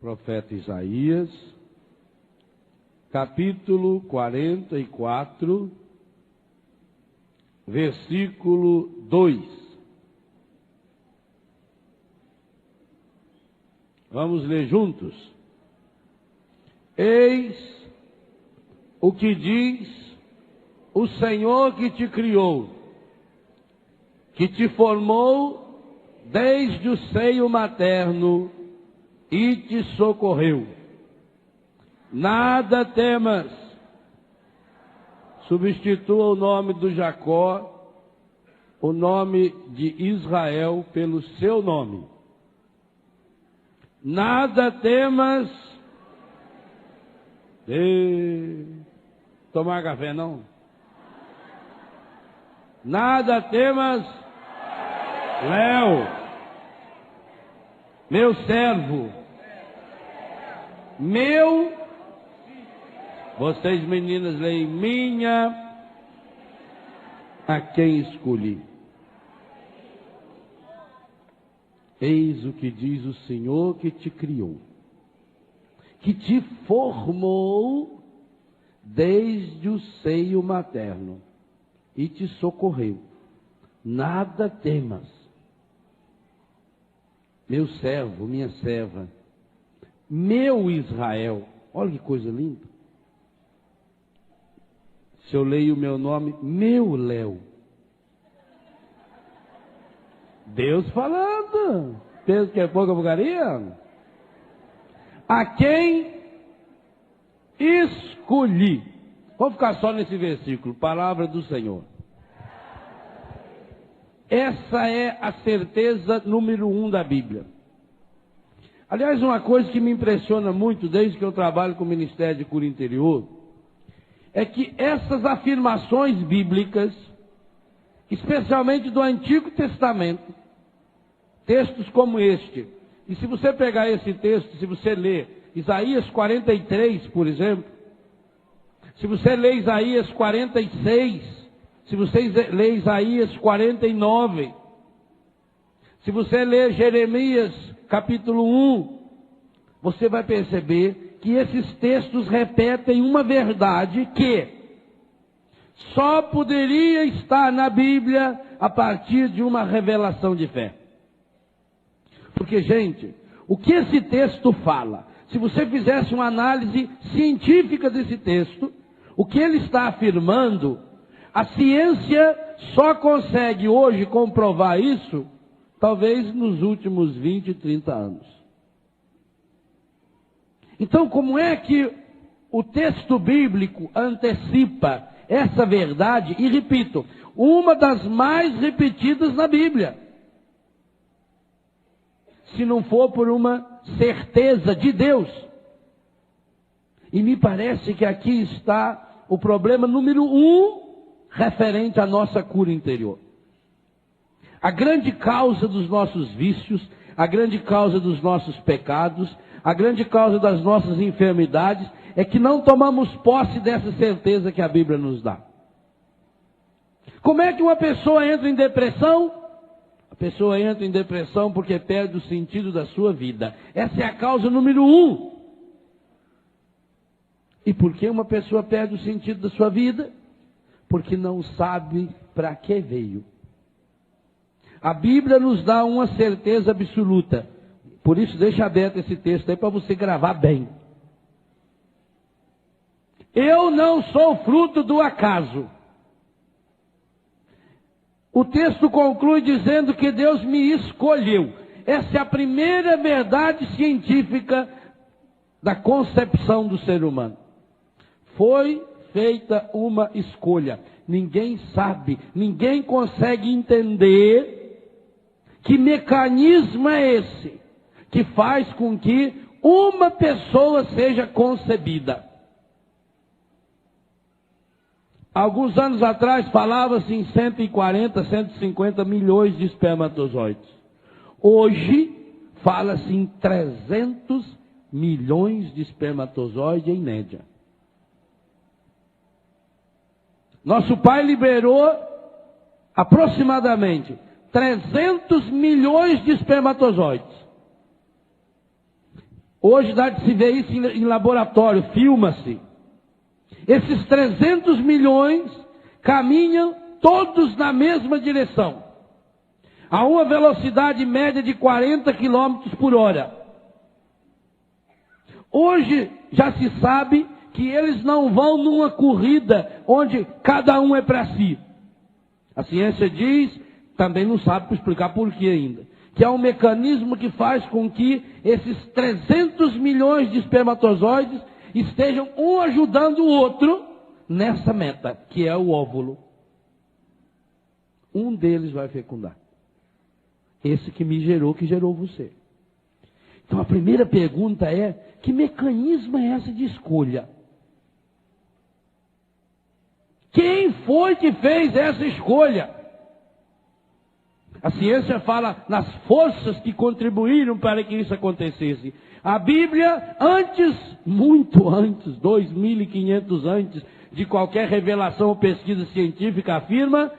Profeta Isaías, capítulo 44, versículo 2. Vamos ler juntos? Eis o que diz o Senhor que te criou, que te formou desde o seio materno e te socorreu. Nada temas. Substitua o nome do Jacó, o nome de Israel, pelo seu nome. Nada temas. Tomar café não? Nada temas, Léo, meu servo, vocês meninas leem, minha, a quem escolhi. Eis o que diz o Senhor que te criou, que te formou desde o seio materno e te socorreu. Nada temas. Meu servo, minha serva, meu Israel. Olha que coisa linda. Se eu leio o meu nome, meu Léo. Deus falando. Pensa que é pouca porcaria? A quem escolhi. Vamos ficar só nesse versículo. Palavra do Senhor. Essa é a certeza número 1 da Bíblia. Aliás, uma coisa que me impressiona muito desde que eu trabalho com o Ministério de Cura Interior é que essas afirmações bíblicas, especialmente do Antigo Testamento, textos como este, e se você pegar esse texto, se você ler Isaías 43, por exemplo, se você ler Isaías 46, se você ler Isaías 49, se você ler Jeremias capítulo 1, você vai perceber que esses textos repetem uma verdade que só poderia estar na Bíblia a partir de uma revelação de fé. Porque, gente, o que esse texto fala? Se você fizesse uma análise científica desse texto, o que ele está afirmando, a ciência só consegue hoje comprovar isso, talvez nos últimos 20, 30 anos. Então, como é que o texto bíblico antecipa essa verdade? E repito, uma das mais repetidas na Bíblia. Se não for por uma certeza de Deus. E me parece que aqui está o problema número 1 referente à nossa cura interior. A grande causa dos nossos vícios, a grande causa dos nossos pecados, a grande causa das nossas enfermidades é que não tomamos posse dessa certeza que a Bíblia nos dá. Como é que uma pessoa entra em depressão? A pessoa entra em depressão porque perde o sentido da sua vida. Essa é a causa número 1. E por que uma pessoa perde o sentido da sua vida? Porque não sabe para que veio. A Bíblia nos dá uma certeza absoluta. Por isso, deixa aberto esse texto aí para você gravar bem. Eu não sou fruto do acaso. O texto conclui dizendo que Deus me escolheu. Essa é a primeira verdade científica da concepção do ser humano. Foi feita uma escolha. Ninguém sabe, ninguém consegue entender que mecanismo é esse que faz com que uma pessoa seja concebida. Alguns anos atrás falava-se em 140, 150 milhões de espermatozoides. Hoje fala-se em 300 milhões de espermatozoides em média. Nosso pai liberou aproximadamente 300 milhões de espermatozoides. Hoje dá de se ver isso em laboratório, filma-se. Esses 300 milhões caminham todos na mesma direção, a uma velocidade média de 40 km por hora. Hoje já se sabe que eles não vão numa corrida onde cada um é para si. A ciência diz, também não sabe explicar por que ainda, que é um mecanismo que faz com que esses 300 milhões de espermatozoides estejam um ajudando o outro nessa meta, que é o óvulo. Um deles vai fecundar. Esse que me gerou, que gerou você. Então a primeira pergunta é, que mecanismo é esse de escolha? Quem foi que fez essa escolha? A ciência fala nas forças que contribuíram para que isso acontecesse. A Bíblia, antes, muito antes, 2500 antes de qualquer revelação ou pesquisa científica, afirma: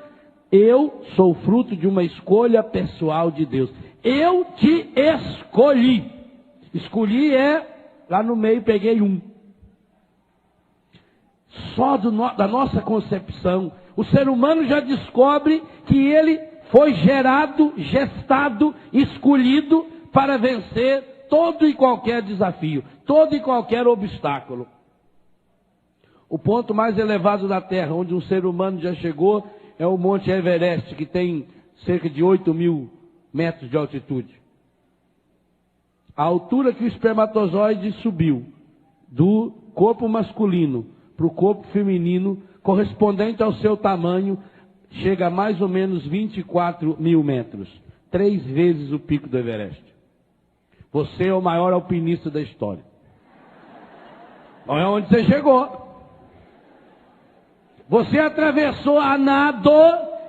eu sou fruto de uma escolha pessoal de Deus. Eu te escolhi. Escolhi lá no meio peguei um. Só da nossa concepção, o ser humano já descobre que ele foi gerado, gestado, escolhido para vencer todo e qualquer desafio, todo e qualquer obstáculo. O ponto mais elevado da Terra, onde um ser humano já chegou, é o Monte Everest, que tem cerca de 8.000 metros de altitude. A altura que o espermatozoide subiu do corpo masculino para o corpo feminino, correspondente ao seu tamanho, chega a mais ou menos 24.000 metros. 3 vezes o pico do Everest. Você é o maior alpinista da história. Olha onde você chegou. Você atravessou a nado,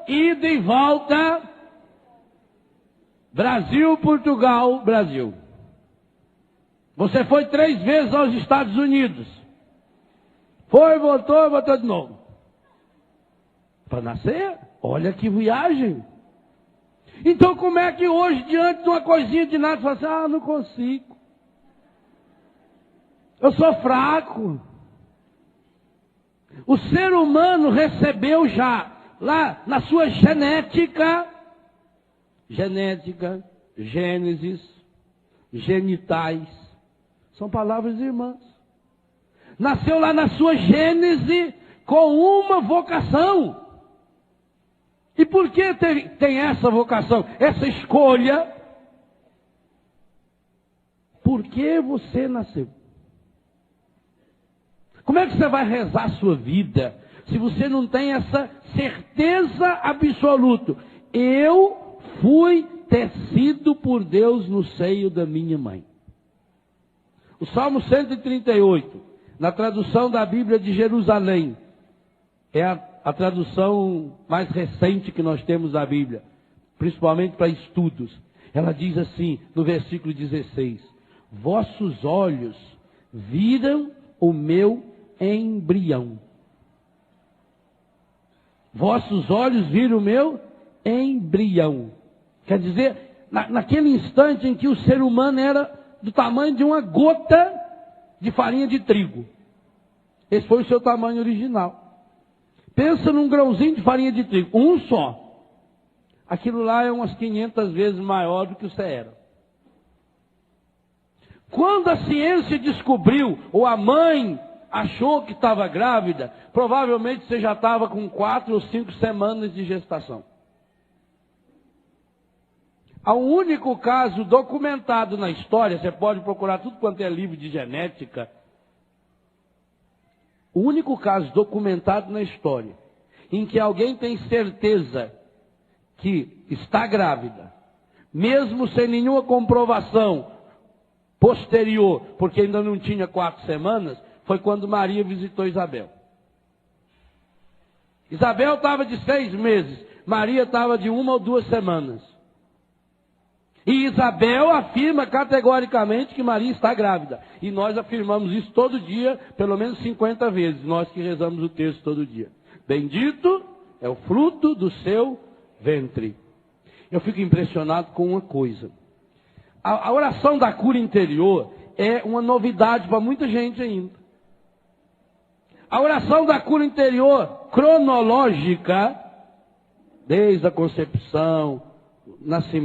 ida e volta, Brasil, Portugal, Brasil. Você foi 3 vezes aos Estados Unidos. Foi, voltou de novo. Para nascer? Olha que viagem. Então como é que hoje, diante de uma coisinha de nada, você fala assim, não consigo. Eu sou fraco. O ser humano recebeu já, lá na sua genética, gênesis, genitais, são palavras irmãs. Nasceu lá na sua gênese com uma vocação. E por que tem essa vocação, essa escolha? Por que você nasceu? Como é que você vai rezar a sua vida se você não tem essa certeza absoluta? Eu fui tecido por Deus no seio da minha mãe. O Salmo 138, na tradução da Bíblia de Jerusalém, é a tradução mais recente que nós temos da Bíblia, principalmente para estudos. Ela diz assim, no versículo 16: vossos olhos viram o meu embrião. Vossos olhos viram o meu embrião. Quer dizer, naquele instante em que o ser humano era do tamanho de uma gota de farinha de trigo. Esse foi o seu tamanho original. Pensa num grãozinho de farinha de trigo, um só. Aquilo lá é umas 500 vezes maior do que você era. Quando a ciência descobriu, ou a mãe achou que estava grávida, provavelmente você já estava com 4 ou 5 semanas de gestação. Há um único caso documentado na história, você pode procurar tudo quanto é livro de genética. O único caso documentado na história, em que alguém tem certeza que está grávida, mesmo sem nenhuma comprovação posterior, porque ainda não tinha 4 semanas, foi quando Maria visitou Isabel. Isabel estava de 6 meses, Maria estava de 1 ou 2 semanas. E Isabel afirma categoricamente que Maria está grávida. E nós afirmamos isso todo dia, pelo menos 50 vezes, nós que rezamos o texto todo dia. Bendito é o fruto do seu ventre. Eu fico impressionado com uma coisa. A oração da cura interior, é uma novidade para muita gente ainda. A oração da cura interior, cronológica, desde a concepção,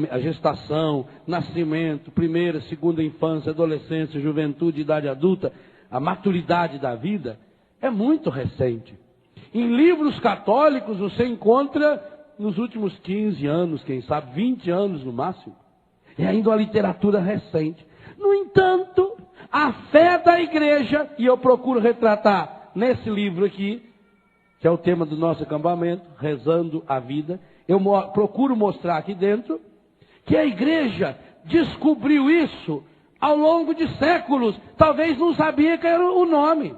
a gestação, nascimento, primeira, segunda infância, adolescência, juventude, idade adulta, a maturidade da vida, é muito recente. Em livros católicos você encontra nos últimos 15 anos, quem sabe 20 anos no máximo. É ainda uma literatura recente. No entanto, a fé da igreja, e eu procuro retratar nesse livro aqui, que é o tema do nosso acampamento, Rezando a Vida, eu procuro mostrar aqui dentro, que a igreja descobriu isso ao longo de séculos. Talvez não sabia que era o nome.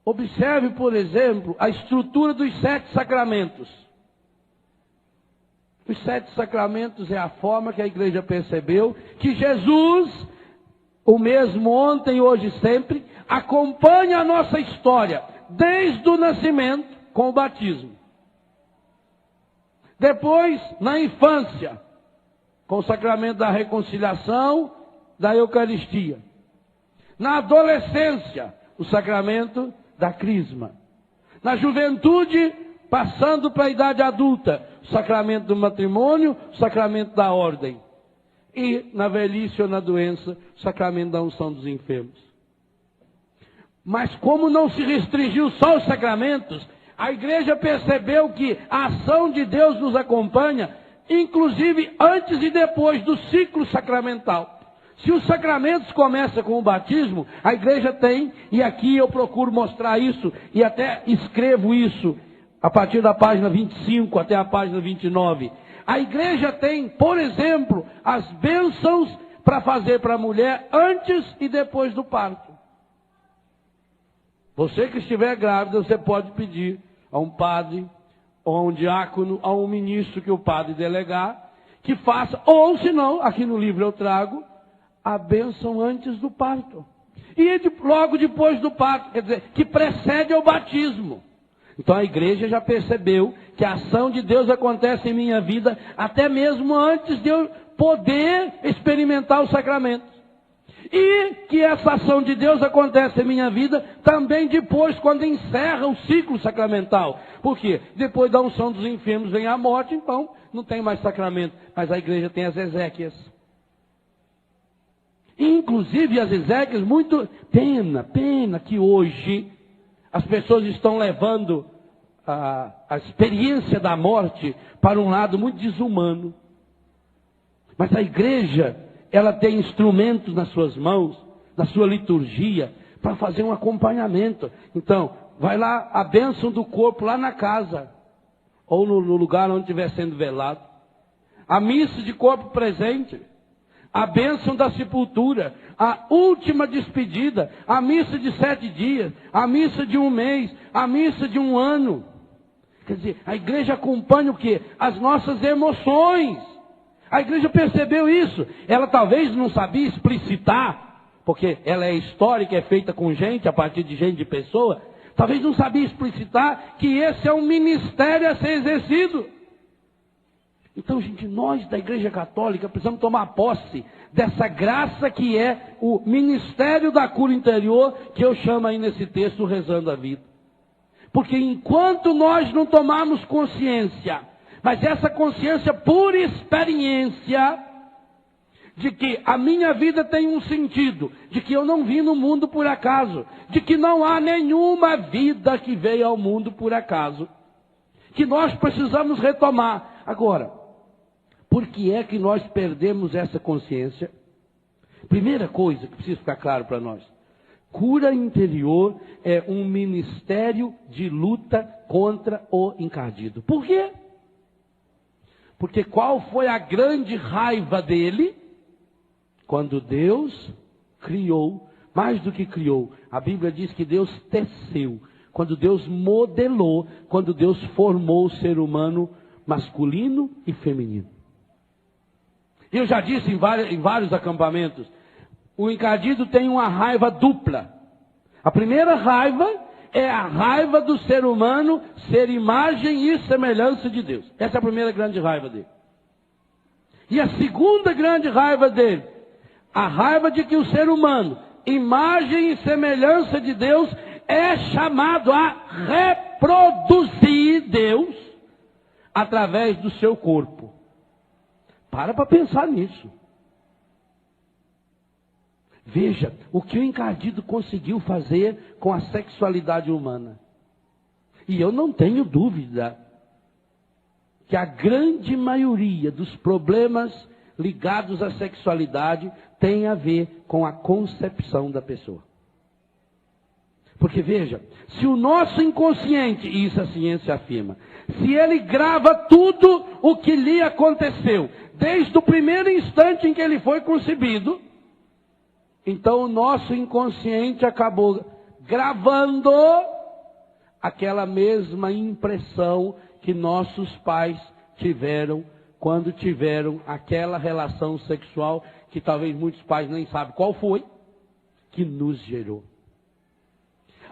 Observe, por exemplo, a estrutura dos 7 sacramentos. Os 7 sacramentos é a forma que a igreja percebeu que Jesus, o mesmo ontem, hoje e sempre, acompanha a nossa história, desde o nascimento com o batismo. Depois, na infância, com o sacramento da reconciliação, da Eucaristia. Na adolescência, o sacramento da crisma. Na juventude, passando para a idade adulta, o sacramento do matrimônio, o sacramento da ordem. E na velhice ou na doença, o sacramento da unção dos enfermos. Mas como não se restringiu só aos sacramentos, a igreja percebeu que a ação de Deus nos acompanha, inclusive antes e depois do ciclo sacramental. Se os sacramentos começam com o batismo, a igreja tem, e aqui eu procuro mostrar isso, e até escrevo isso, a partir da página 25 até a página 29. A igreja tem, por exemplo, as bênçãos para fazer para a mulher antes e depois do parto. Você que estiver grávida, você pode pedir a um padre, ou a um diácono, a um ministro que o padre delegar, que faça, ou se não, aqui no livro eu trago, a bênção antes do parto. E logo depois do parto, quer dizer, que precede ao batismo. Então a igreja já percebeu que a ação de Deus acontece em minha vida, até mesmo antes de eu poder experimentar os sacramentos. E que essa ação de Deus acontece em minha vida também depois, quando encerra o ciclo sacramental. Por quê? Depois da unção dos enfermos vem a morte, então não tem mais sacramento. Mas a igreja tem as exéquias. Inclusive as exéquias, muito pena que hoje as pessoas estão levando a experiência da morte para um lado muito desumano. Mas a igreja, ela tem instrumentos nas suas mãos, na sua liturgia, para fazer um acompanhamento. Então, vai lá a bênção do corpo lá na casa, ou no lugar onde estiver sendo velado. A missa de corpo presente, a bênção da sepultura, a última despedida, a missa de 7 dias, a missa de 1 mês, a missa de 1 ano. Quer dizer, a igreja acompanha o quê? As nossas emoções. A igreja percebeu isso. Ela talvez não sabia explicitar, porque ela é histórica, é feita com gente, a partir de gente, de pessoa. Talvez não sabia explicitar que esse é um ministério a ser exercido. Então, gente, nós da Igreja Católica precisamos tomar posse dessa graça que é o ministério da cura interior, que eu chamo aí nesse texto Rezando a Vida. Porque enquanto nós não tomarmos consciência, mas essa consciência por experiência, de que a minha vida tem um sentido, de que eu não vim no mundo por acaso, de que não há nenhuma vida que veio ao mundo por acaso, que nós precisamos retomar. Agora, por que é que nós perdemos essa consciência? Primeira coisa que precisa ficar claro para nós: cura interior é um ministério de luta contra o encardido. Por quê? Porque qual foi a grande raiva dele? Quando Deus criou, mais do que criou, a Bíblia diz que Deus teceu, quando Deus modelou, quando Deus formou o ser humano masculino e feminino. Eu já disse em vários acampamentos, o encardido tem uma raiva dupla. A primeira raiva é a raiva do ser humano ser imagem e semelhança de Deus. Essa é a primeira grande raiva dele. E a segunda grande raiva dele, A raiva de que o ser humano, imagem e semelhança de Deus, é chamado a reproduzir Deus através do seu corpo. Para pensar nisso. Veja o que o encardido conseguiu fazer com a sexualidade humana. E eu não tenho dúvida que a grande maioria dos problemas ligados à sexualidade tem a ver com a concepção da pessoa. Porque veja, se o nosso inconsciente, e isso a ciência afirma, se ele grava tudo o que lhe aconteceu, desde o primeiro instante em que ele foi concebido, então o nosso inconsciente acabou gravando aquela mesma impressão que nossos pais tiveram quando tiveram aquela relação sexual que talvez muitos pais nem sabem qual foi, que nos gerou.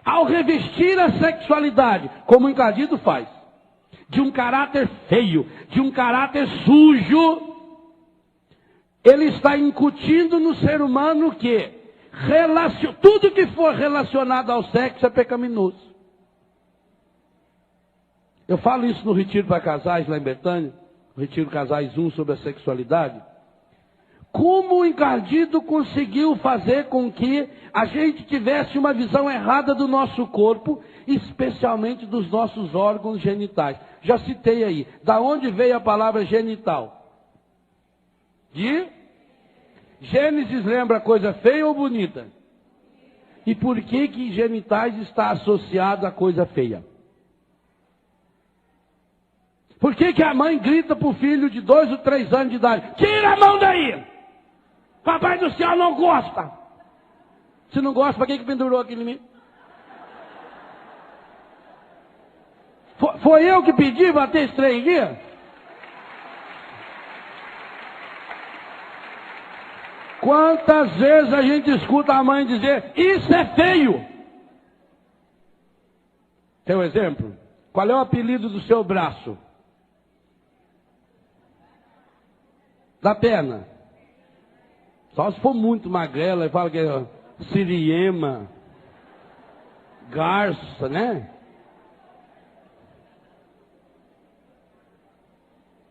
Ao revestir a sexualidade, como o encardido faz, de um caráter feio, de um caráter sujo, ele está incutindo no ser humano que tudo que for relacionado ao sexo é pecaminoso. Eu falo isso no Retiro para Casais, lá em Betânia, no Retiro Casais 1 sobre a sexualidade. Como o encardido conseguiu fazer com que a gente tivesse uma visão errada do nosso corpo, especialmente dos nossos órgãos genitais. Já citei aí. Da onde veio a palavra genital? De Gênesis lembra coisa feia ou bonita? E por que genitais está associado a coisa feia? Por que a mãe grita para o filho de 2 ou 3 anos de idade? Tira a mão daí! Papai do céu não gosta! Se não gosta, para que pendurou aquilo em mim? Foi eu que pedi bater esse trem aqui? Quantas vezes a gente escuta a mãe dizer, isso é feio? Tem um exemplo? Qual é o apelido do seu braço? Da perna. Só se for muito magrela, e fala que é siriema, garça, né?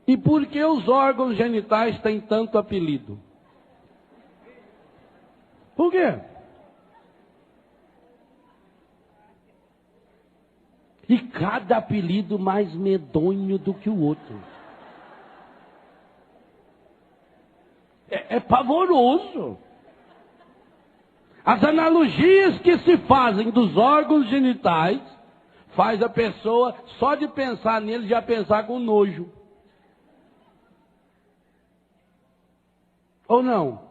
E por que os órgãos genitais têm tanto apelido? Por quê? E cada apelido mais medonho do que o outro. É pavoroso. As analogias que se fazem dos órgãos genitais faz a pessoa, só de pensar nele, já pensar com nojo. Ou não?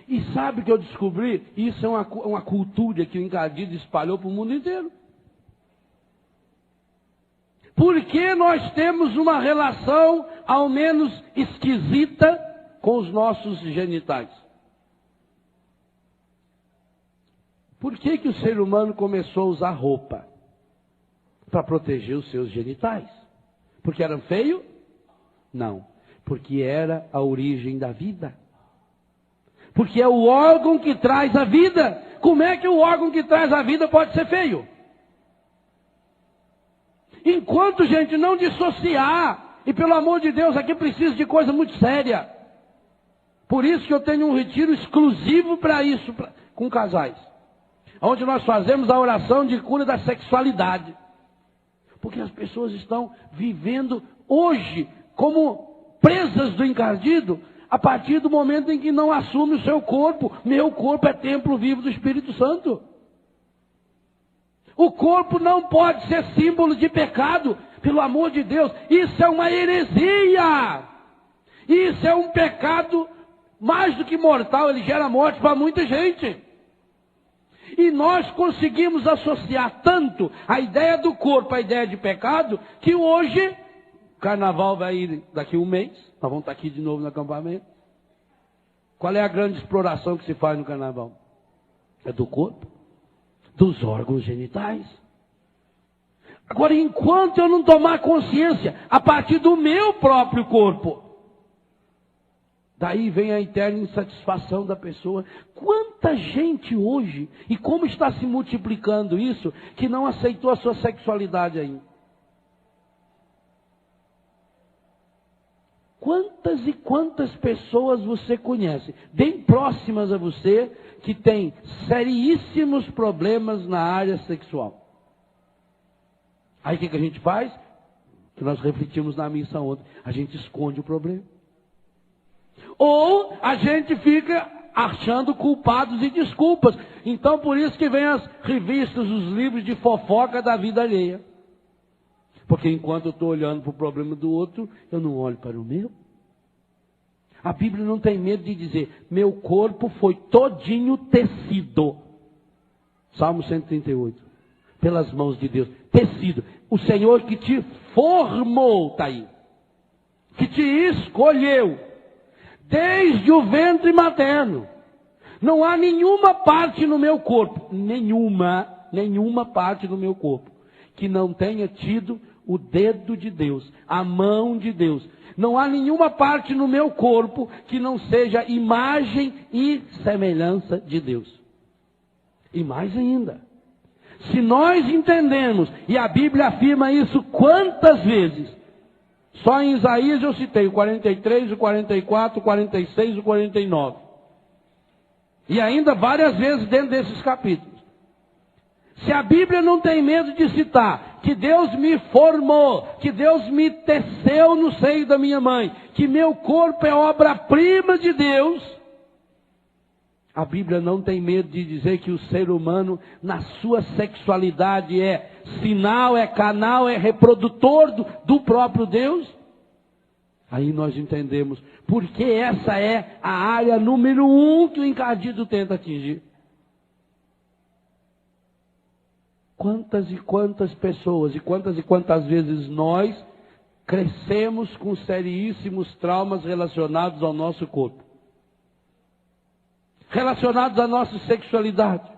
E sabe o que eu descobri? Isso é uma cultura que o encardido espalhou para o mundo inteiro. Porque nós temos uma relação, ao menos esquisita, com os nossos genitais? Por que o ser humano começou a usar roupa? Para proteger os seus genitais. Porque eram feios? Não. Porque era a origem da vida. Porque é o órgão que traz a vida. Como é que o órgão que traz a vida pode ser feio? Enquanto, gente, não dissociar, e pelo amor de Deus, aqui precisa de coisa muito séria. Por isso que eu tenho um retiro exclusivo para isso, com casais. Onde nós fazemos a oração de cura da sexualidade. Porque as pessoas estão vivendo hoje como presas do encardido, a partir do momento em que não assume o seu corpo. Meu corpo é templo vivo do Espírito Santo. O corpo não pode ser símbolo de pecado, pelo amor de Deus. Isso é uma heresia. Isso é um pecado mais do que mortal, ele gera morte para muita gente. E nós conseguimos associar tanto a ideia do corpo à ideia de pecado, que hoje, o carnaval vai ir daqui a um mês, nós vamos estar aqui de novo no acampamento. Qual é a grande exploração que se faz no carnaval? É do corpo, dos órgãos genitais. Agora, enquanto eu não tomar consciência a partir do meu próprio corpo, Daí vem a eterna insatisfação da pessoa. Quanta gente hoje, e como está se multiplicando isso, que não aceitou a sua sexualidade ainda. Quantas e quantas pessoas você conhece, bem próximas a você, que tem seríssimos problemas na área sexual? Aí o que a gente faz? Que nós refletimos na missa ontem. A gente esconde o problema. Ou a gente fica achando culpados e desculpas. Então por isso que vem as revistas, os livros de fofoca da vida alheia. Porque enquanto eu estou olhando para o problema do outro, eu não olho para o meu. A Bíblia não tem medo de dizer, meu corpo foi todinho tecido. Salmo 138. Pelas mãos de Deus. Tecido. O Senhor que te formou, está aí. Que te escolheu. Desde o ventre materno. Não há nenhuma parte no meu corpo. Nenhuma parte no meu corpo. Que não tenha tido o dedo de Deus. A mão de Deus. Não há nenhuma parte no meu corpo que não seja imagem e semelhança de Deus. E mais ainda. Se nós entendemos, e a Bíblia afirma isso quantas vezes? Só em Isaías eu citei o 43, o 44, o 46, o 49. E ainda várias vezes dentro desses capítulos. Se a Bíblia não tem medo de citar que Deus me formou, que Deus me teceu no seio da minha mãe, que meu corpo é obra-prima de Deus, a Bíblia não tem medo de dizer que o ser humano, na sua sexualidade, é sinal, é canal, é reprodutor do próprio Deus. Aí nós entendemos porque essa é a área número 1 que o encardido tenta atingir. Quantas e quantas pessoas e quantas vezes nós crescemos com seríssimos traumas relacionados ao nosso corpo. Relacionados à nossa sexualidade.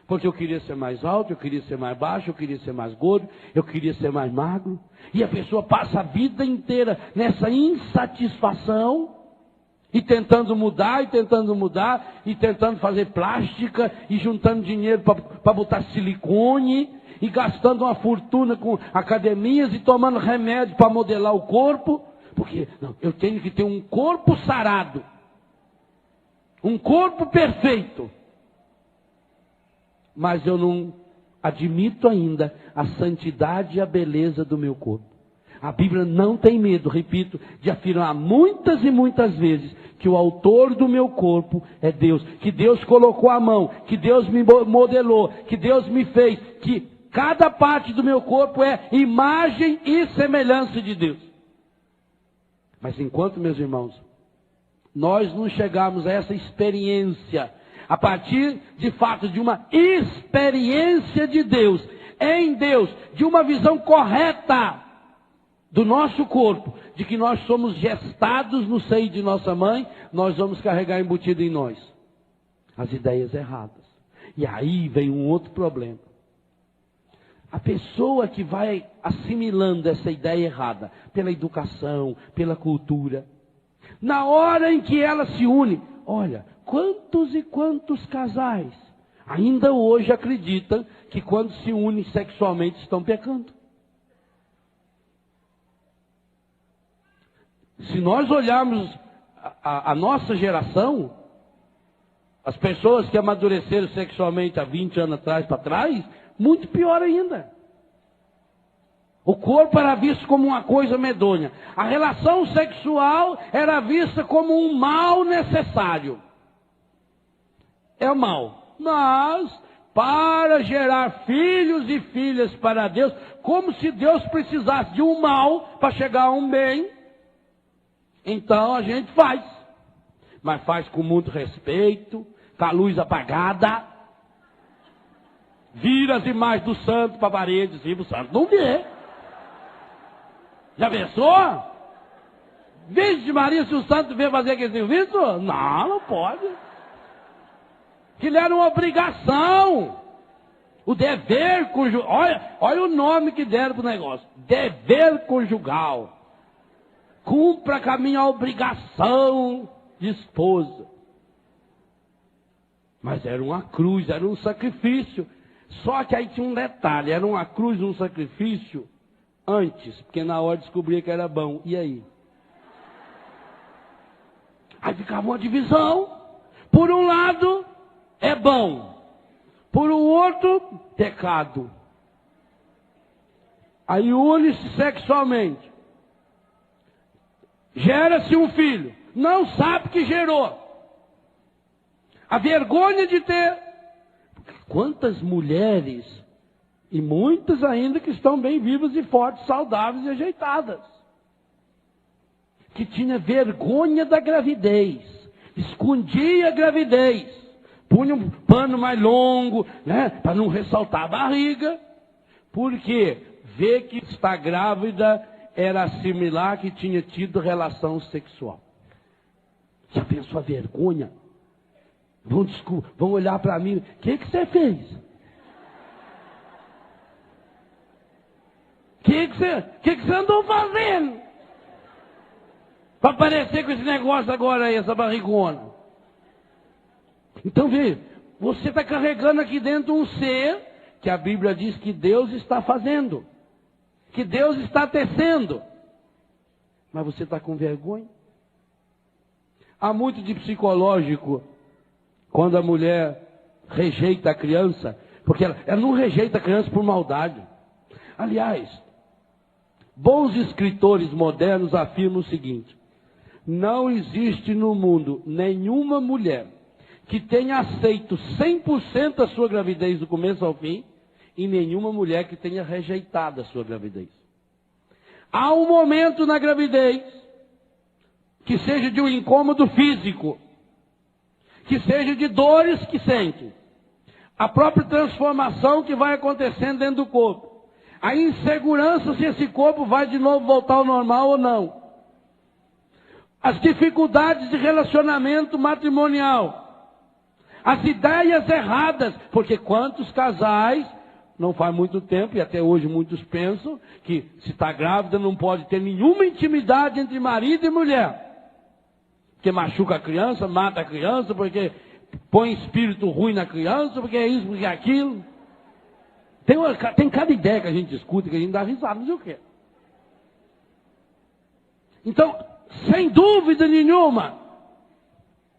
Porque eu queria ser mais alto, eu queria ser mais baixo, eu queria ser mais gordo, eu queria ser mais magro. E a pessoa passa a vida inteira nessa insatisfação, e tentando mudar, e tentando fazer plástica, e juntando dinheiro para botar silicone, e gastando uma fortuna com academias, e tomando remédio para modelar o corpo. Porque não, eu tenho que ter um corpo sarado. Um corpo perfeito. Mas eu não admito ainda a santidade e a beleza do meu corpo. A Bíblia não tem medo, repito, de afirmar muitas e muitas vezes que o autor do meu corpo é Deus. Que Deus colocou a mão, que Deus me modelou, que Deus me fez. Que cada parte do meu corpo é imagem e semelhança de Deus. Mas enquanto, meus irmãos, nós não chegarmos a essa experiência, a partir de fato de uma experiência de Deus, em Deus, de uma visão correta do nosso corpo, de que nós somos gestados no seio de nossa mãe, nós vamos carregar embutido em nós as ideias erradas. E aí vem um outro problema. A pessoa que vai assimilando essa ideia errada, pela educação, pela cultura, na hora em que ela se une, olha, quantos e quantos casais ainda hoje acreditam que quando se unem sexualmente estão pecando. Se nós olharmos a nossa geração, as pessoas que amadureceram sexualmente há 20 anos atrás para trás, muito pior ainda. O corpo era visto como uma coisa medonha. A relação sexual era vista como um mal necessário. É o mal. Mas, para gerar filhos e filhas para Deus, como se Deus precisasse de um mal para chegar a um bem, então a gente faz. Mas faz com muito respeito, com a luz apagada, vira as imagens do santo para a parede, e o santo não vê. Já pensou? Vixe Maria, se o santo vê fazer aquele serviço? Não, não pode. Que lhe era uma obrigação. O dever conjugal. Olha o nome que deram para o negócio. Dever conjugal. cumpra com a minha obrigação de esposa. Mas era uma cruz, era um sacrifício. Só que aí tinha um detalhe, era uma cruz, um sacrifício antes, porque na hora descobria que era bom. E aí? Aí ficava uma divisão. Por um lado, é bom. Por um outro, pecado. Aí une-se sexualmente. Gera-se um filho. Não sabe que gerou. A vergonha de ter. Quantas mulheres, e muitas ainda que estão bem vivas e fortes, saudáveis e ajeitadas, que tinha vergonha da gravidez, escondia a gravidez, punha um pano mais longo, né, para não ressaltar a barriga, porque ver que está grávida era assimilar que tinha tido relação sexual. Já pensou a vergonha? Vão olhar para mim, o que você fez? O que você andou fazendo? Para aparecer com esse negócio agora aí, essa barrigona. Então veja, você está carregando aqui dentro um ser que a Bíblia diz que Deus está fazendo, que Deus está tecendo. Mas você está com vergonha? Há muito de psicológico quando a mulher rejeita a criança, porque ela não rejeita a criança por maldade. Aliás, bons escritores modernos afirmam o seguinte: não existe no mundo nenhuma mulher que tenha aceito 100% a sua gravidez do começo ao fim, e nenhuma mulher que tenha rejeitado a sua gravidez. Há um momento na gravidez que seja de um incômodo físico, que seja de dores que sente, a própria transformação que vai acontecendo dentro do corpo, a insegurança se esse corpo vai de novo voltar ao normal ou não, as dificuldades de relacionamento matrimonial, as ideias erradas, porque quantos casais, não faz muito tempo, e até hoje muitos pensam, que se está grávida não pode ter nenhuma intimidade entre marido e mulher. Porque machuca a criança, mata a criança, porque põe espírito ruim na criança, porque é isso, porque é aquilo. Tem cada ideia que a gente escuta, que a gente dá risada, não sei o quê. Então, sem dúvida nenhuma,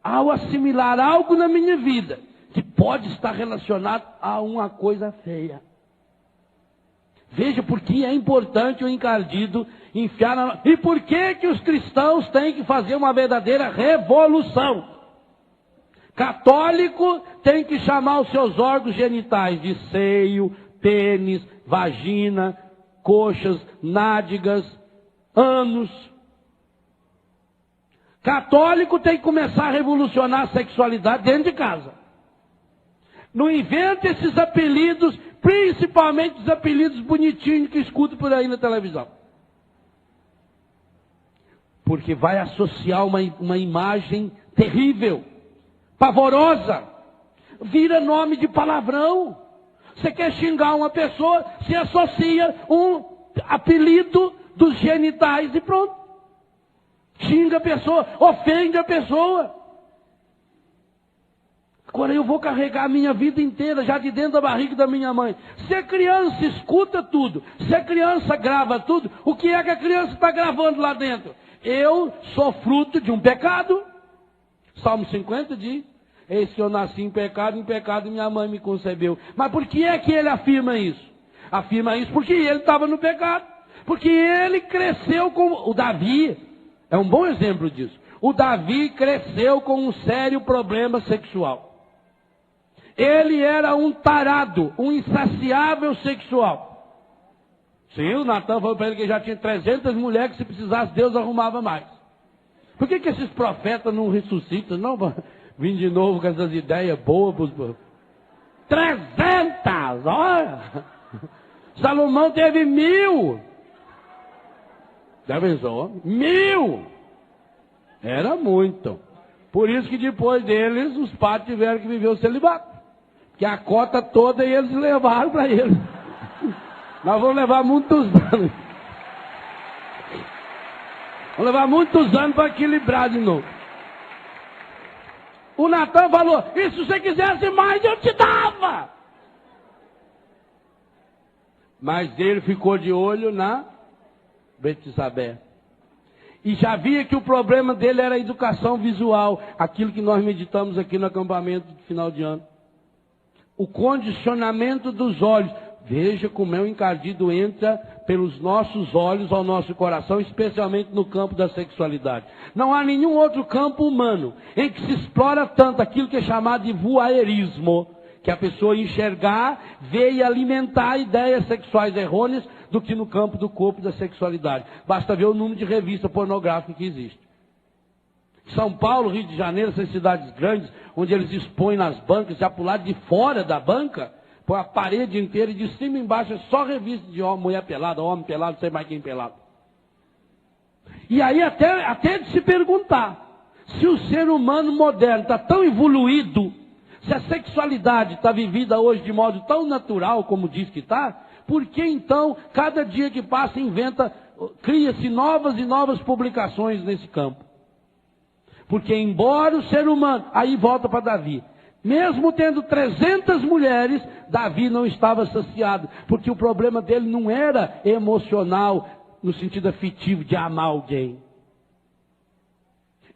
ao assimilar algo na minha vida, que pode estar relacionado a uma coisa feia. Veja por que é importante o encardido enfiar na... E por que os cristãos têm que fazer uma verdadeira revolução? Católico tem que chamar os seus órgãos genitais de seio, pênis, vagina, coxas, nádegas, ânus. Católico tem que começar a revolucionar a sexualidade dentro de casa. Não inventa esses apelidos, principalmente os apelidos bonitinhos que escuto por aí na televisão. Porque vai associar uma imagem terrível, pavorosa. Vira nome de palavrão. Você quer xingar uma pessoa, se associa um apelido dos genitais e pronto. Xinga a pessoa, ofende a pessoa. Agora eu vou carregar a minha vida inteira já de dentro da barriga da minha mãe. Se a criança escuta tudo, se a criança grava tudo, o que é que a criança está gravando lá dentro? Eu sou fruto de um pecado. Salmo 50 diz: eis que eu nasci em pecado minha mãe me concebeu. Mas por que é que ele afirma isso? Afirma isso porque ele estava no pecado. Porque ele cresceu com... O Davi é um bom exemplo disso. O Davi cresceu com um sério problema sexual. Ele era um tarado, um insaciável sexual. Sim, o Natan falou para ele que já tinha 300 mulheres que se precisasse Deus arrumava mais. Por que esses profetas não ressuscitam? Não, vim de novo com essas ideias boas. 300! Olha! Salomão teve 1000. Já pensou? 1000! Era muito. Por isso que depois deles, os padres tiveram que viver o celibato. Que a cota toda eles levaram para eles. Nós vamos levar muitos anos. Vou levar muitos anos para equilibrar de novo. O Natan falou, e se você quisesse mais, eu te dava. Mas ele ficou de olho na Betsabé. E já via que o problema dele era a educação visual. Aquilo que nós meditamos aqui no acampamento de final de ano. O condicionamento dos olhos. Veja como o encardido entra pelos nossos olhos ao nosso coração, especialmente no campo da sexualidade. Não há nenhum outro campo humano em que se explora tanto aquilo que é chamado de voyeurismo, que a pessoa enxergar, ver e alimentar ideias sexuais errôneas, do que no campo do corpo e da sexualidade. Basta ver o número de revista pornográfica que existe. São Paulo, Rio de Janeiro, essas cidades grandes, onde eles expõem nas bancas, já para o lado de fora da banca, põe a parede inteira e de cima e embaixo é só revista de homem, mulher pelada, homem pelado, não sei mais quem pelado. E aí até de se perguntar, se o ser humano moderno está tão evoluído, se a sexualidade está vivida hoje de modo tão natural como diz que está, por que então, cada dia que passa, cria-se novas e novas publicações nesse campo? Porque embora o ser humano, aí volta para Davi, mesmo tendo 300 mulheres, Davi não estava saciado, porque o problema dele não era emocional, no sentido afetivo de amar alguém.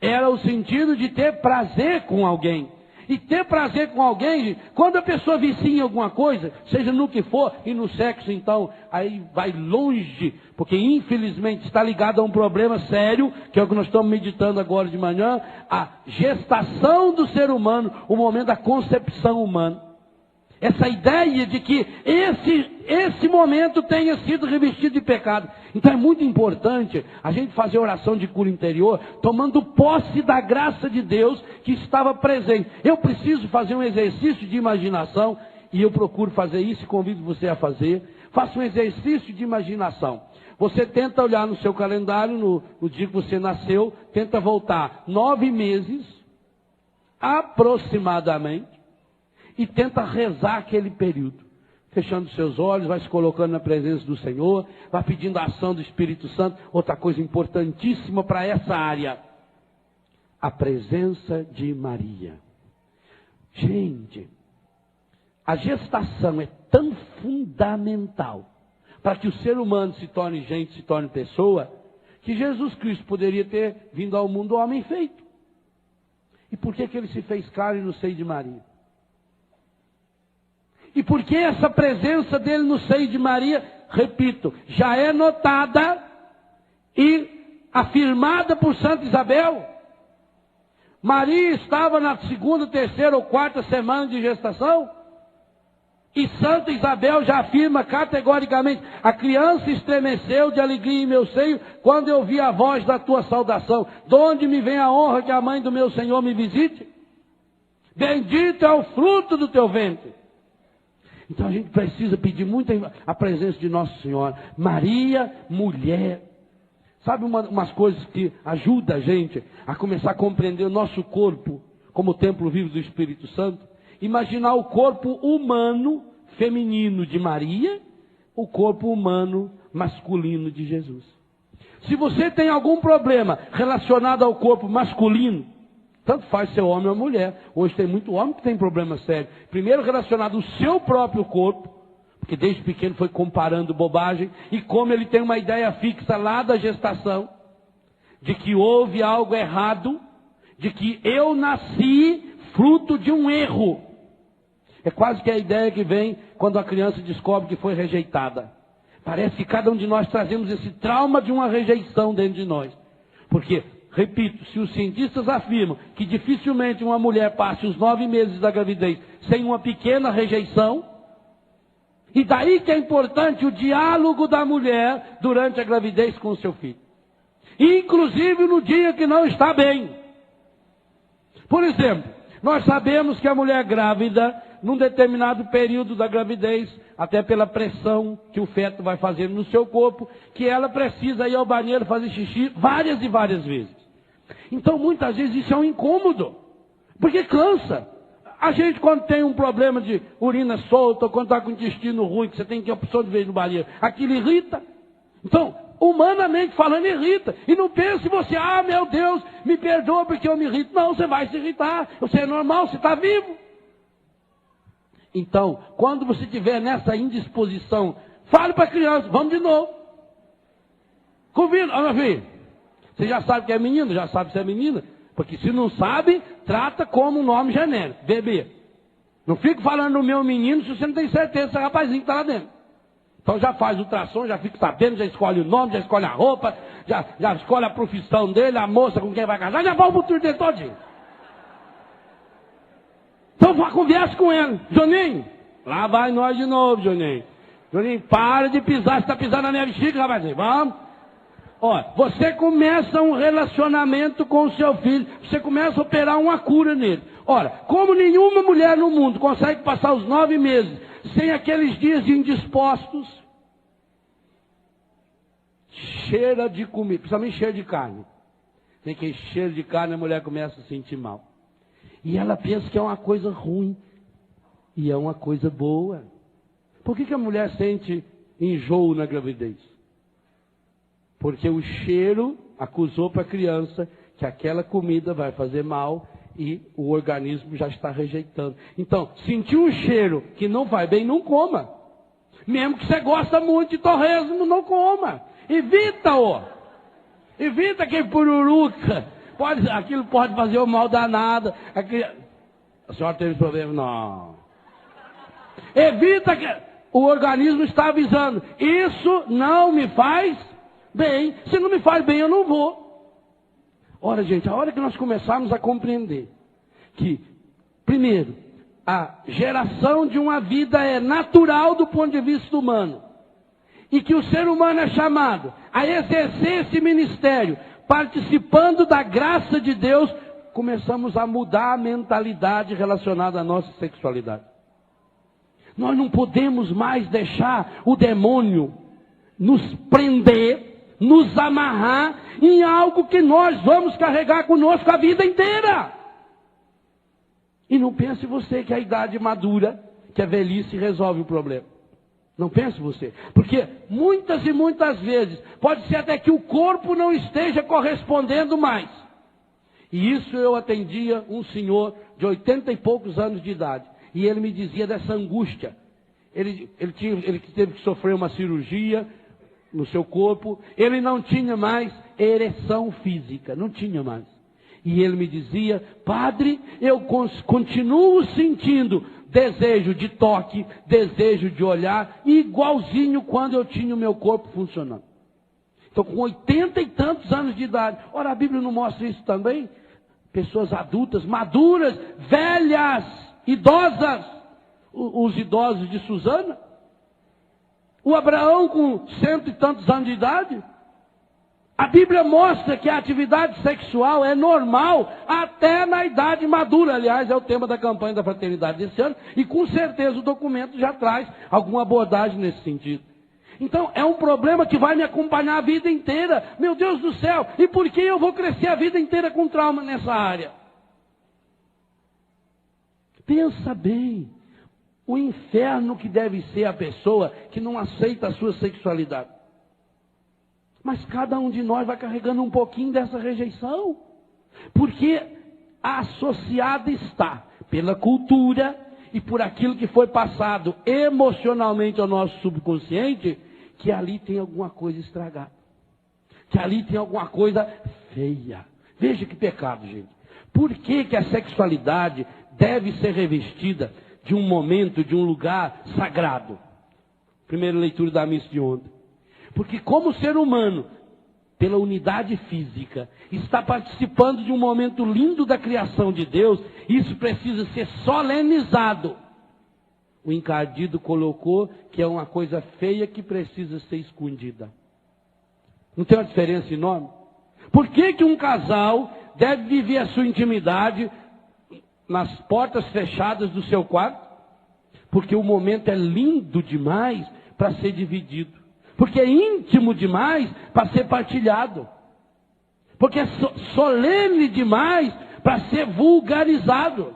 Era o sentido de ter prazer com alguém. E ter prazer com alguém, quando a pessoa vicia em alguma coisa, seja no que for, e no sexo então, aí vai longe, porque infelizmente está ligado a um problema sério, que é o que nós estamos meditando agora de manhã, a gestação do ser humano, o momento da concepção humana. Essa ideia de que esse momento tenha sido revestido de pecado. Então é muito importante a gente fazer oração de cura interior, tomando posse da graça de Deus que estava presente. Eu preciso fazer um exercício de imaginação, e eu procuro fazer isso e convido você a fazer. Faça um exercício de imaginação. Você tenta olhar no seu calendário, no dia que você nasceu, tenta voltar 9 meses, aproximadamente, e tenta rezar aquele período. Fechando seus olhos, vai se colocando na presença do Senhor, vai pedindo a ação do Espírito Santo. Outra coisa importantíssima para essa área, a presença de Maria. Gente, a gestação é tão fundamental para que o ser humano se torne gente, se torne pessoa, que Jesus Cristo poderia ter vindo ao mundo homem feito. E por que ele se fez carne no seio de Maria? E por que essa presença dele no seio de Maria, repito, já é notada e afirmada por Santa Isabel? Maria estava na 2ª, 3ª ou 4ª semana de gestação? E Santa Isabel já afirma categoricamente, a criança estremeceu de alegria em meu seio, quando eu vi a voz da tua saudação. De onde me vem a honra que a mãe do meu Senhor me visite? Bendito é o fruto do teu ventre. Então a gente precisa pedir muito a presença de Nossa Senhora. Maria, mulher. Sabe umas coisas que ajudam a gente a começar a compreender o nosso corpo como templo vivo do Espírito Santo? Imaginar o corpo humano feminino de Maria, o corpo humano masculino de Jesus. Se você tem algum problema relacionado ao corpo masculino, tanto faz ser homem ou mulher. Hoje tem muito homem que tem problema sério. Primeiro relacionado ao seu próprio corpo, porque desde pequeno foi comparando bobagem, e como ele tem uma ideia fixa lá da gestação, de que houve algo errado, de que eu nasci fruto de um erro. É quase que a ideia que vem quando a criança descobre que foi rejeitada. Parece que cada um de nós trazemos esse trauma de uma rejeição dentro de nós. Porque, repito, se os cientistas afirmam que dificilmente uma mulher passe os 9 meses da gravidez sem uma pequena rejeição, e daí que é importante o diálogo da mulher durante a gravidez com o seu filho. Inclusive no dia que não está bem. Por exemplo, nós sabemos que a mulher grávida, num determinado período da gravidez, até pela pressão que o feto vai fazer no seu corpo, que ela precisa ir ao banheiro fazer xixi várias e várias vezes. Então, muitas vezes isso é um incômodo, porque cansa. A gente, quando tem um problema de urina solta, ou quando está com o intestino ruim, que você tem que ir a opção de vez no banheiro, aquilo irrita. Então, humanamente falando, irrita. E não pense você, meu Deus, me perdoa porque eu me irrito. Não, você vai se irritar. Você é normal, você está vivo. Então, quando você estiver nessa indisposição, fale para a criança, vamos de novo. Convida, meu filho, você já sabe que é menino, já sabe se é menina. Porque se não sabe, trata como um nome genérico, bebê. Não fique falando no meu menino se você não tem certeza se é rapazinho que está lá dentro. Então já faz ultrassom, já fica sabendo, já escolhe o nome, já escolhe a roupa, já escolhe a profissão dele, a moça com quem vai casar, já vai o futuro dele todinho. Então converse com ele. Juninho, lá vai nós de novo, Juninho. Juninho, para de pisar, você está pisando na minha bexiga, rapazinho, vamos. Olha, você começa um relacionamento com o seu filho, você começa a operar uma cura nele. Olha, como nenhuma mulher no mundo consegue passar os 9 meses sem aqueles dias indispostos, cheira de comida, principalmente cheiro de carne. Tem aquele cheiro de carne, a mulher começa a se sentir mal. E ela pensa que é uma coisa ruim. E é uma coisa boa. Por que a mulher sente enjoo na gravidez? Porque o cheiro acusou para a criança que aquela comida vai fazer mal e o organismo já está rejeitando. Então, sentiu um cheiro que não faz bem, não coma. Mesmo que você gosta muito de torresmo, não coma. Evita-o. Evita aquele pururuca. Aquilo pode fazer o mal danado. A senhora teve problema? Não. Evita que o organismo está avisando. Isso não me faz bem. Se não me faz bem, eu não vou. Ora, gente, a hora que nós começarmos a compreender que, primeiro, a geração de uma vida é natural do ponto de vista humano. E que o ser humano é chamado a exercer esse ministério, participando da graça de Deus, começamos a mudar a mentalidade relacionada à nossa sexualidade. Nós não podemos mais deixar o demônio nos prender, nos amarrar em algo que nós vamos carregar conosco a vida inteira. E não pense você que a idade madura, que a velhice resolve o problema. Não pense você. Porque muitas e muitas vezes, pode ser até que o corpo não esteja correspondendo mais. E isso eu atendia um senhor de 80 e poucos anos de idade. E ele me dizia dessa angústia. Ele teve que sofrer uma cirurgia no seu corpo. Ele não tinha mais ereção física. Não tinha mais. E ele me dizia, padre, eu continuo sentindo desejo de toque, desejo de olhar, igualzinho quando eu tinha o meu corpo funcionando. Então, com 80 e tantos anos de idade. Ora, a Bíblia não mostra isso também? Pessoas adultas, maduras, velhas, idosas. Os idosos de Susana. O Abraão com 100 e tantos anos de idade. A Bíblia mostra que a atividade sexual é normal até na idade madura. Aliás, é o tema da campanha da fraternidade desse ano. E com certeza o documento já traz alguma abordagem nesse sentido. Então, é um problema que vai me acompanhar a vida inteira. Meu Deus do céu, e por que eu vou crescer a vida inteira com trauma nessa área? Pensa bem. O inferno que deve ser a pessoa que não aceita a sua sexualidade. Mas cada um de nós vai carregando um pouquinho dessa rejeição. Porque associada está pela cultura e por aquilo que foi passado emocionalmente ao nosso subconsciente, que ali tem alguma coisa estragada. Que ali tem alguma coisa feia. Veja que pecado, gente. Por que a sexualidade deve ser revestida de um momento, de um lugar sagrado? Primeira leitura da missa de ontem. Porque como ser humano, pela unidade física, está participando de um momento lindo da criação de Deus, isso precisa ser solenizado. O encardido colocou que é uma coisa feia que precisa ser escondida. Não tem uma diferença enorme? Por que um casal deve viver a sua intimidade nas portas fechadas do seu quarto? Porque o momento é lindo demais para ser dividido. Porque é íntimo demais para ser partilhado. Porque é solene demais para ser vulgarizado.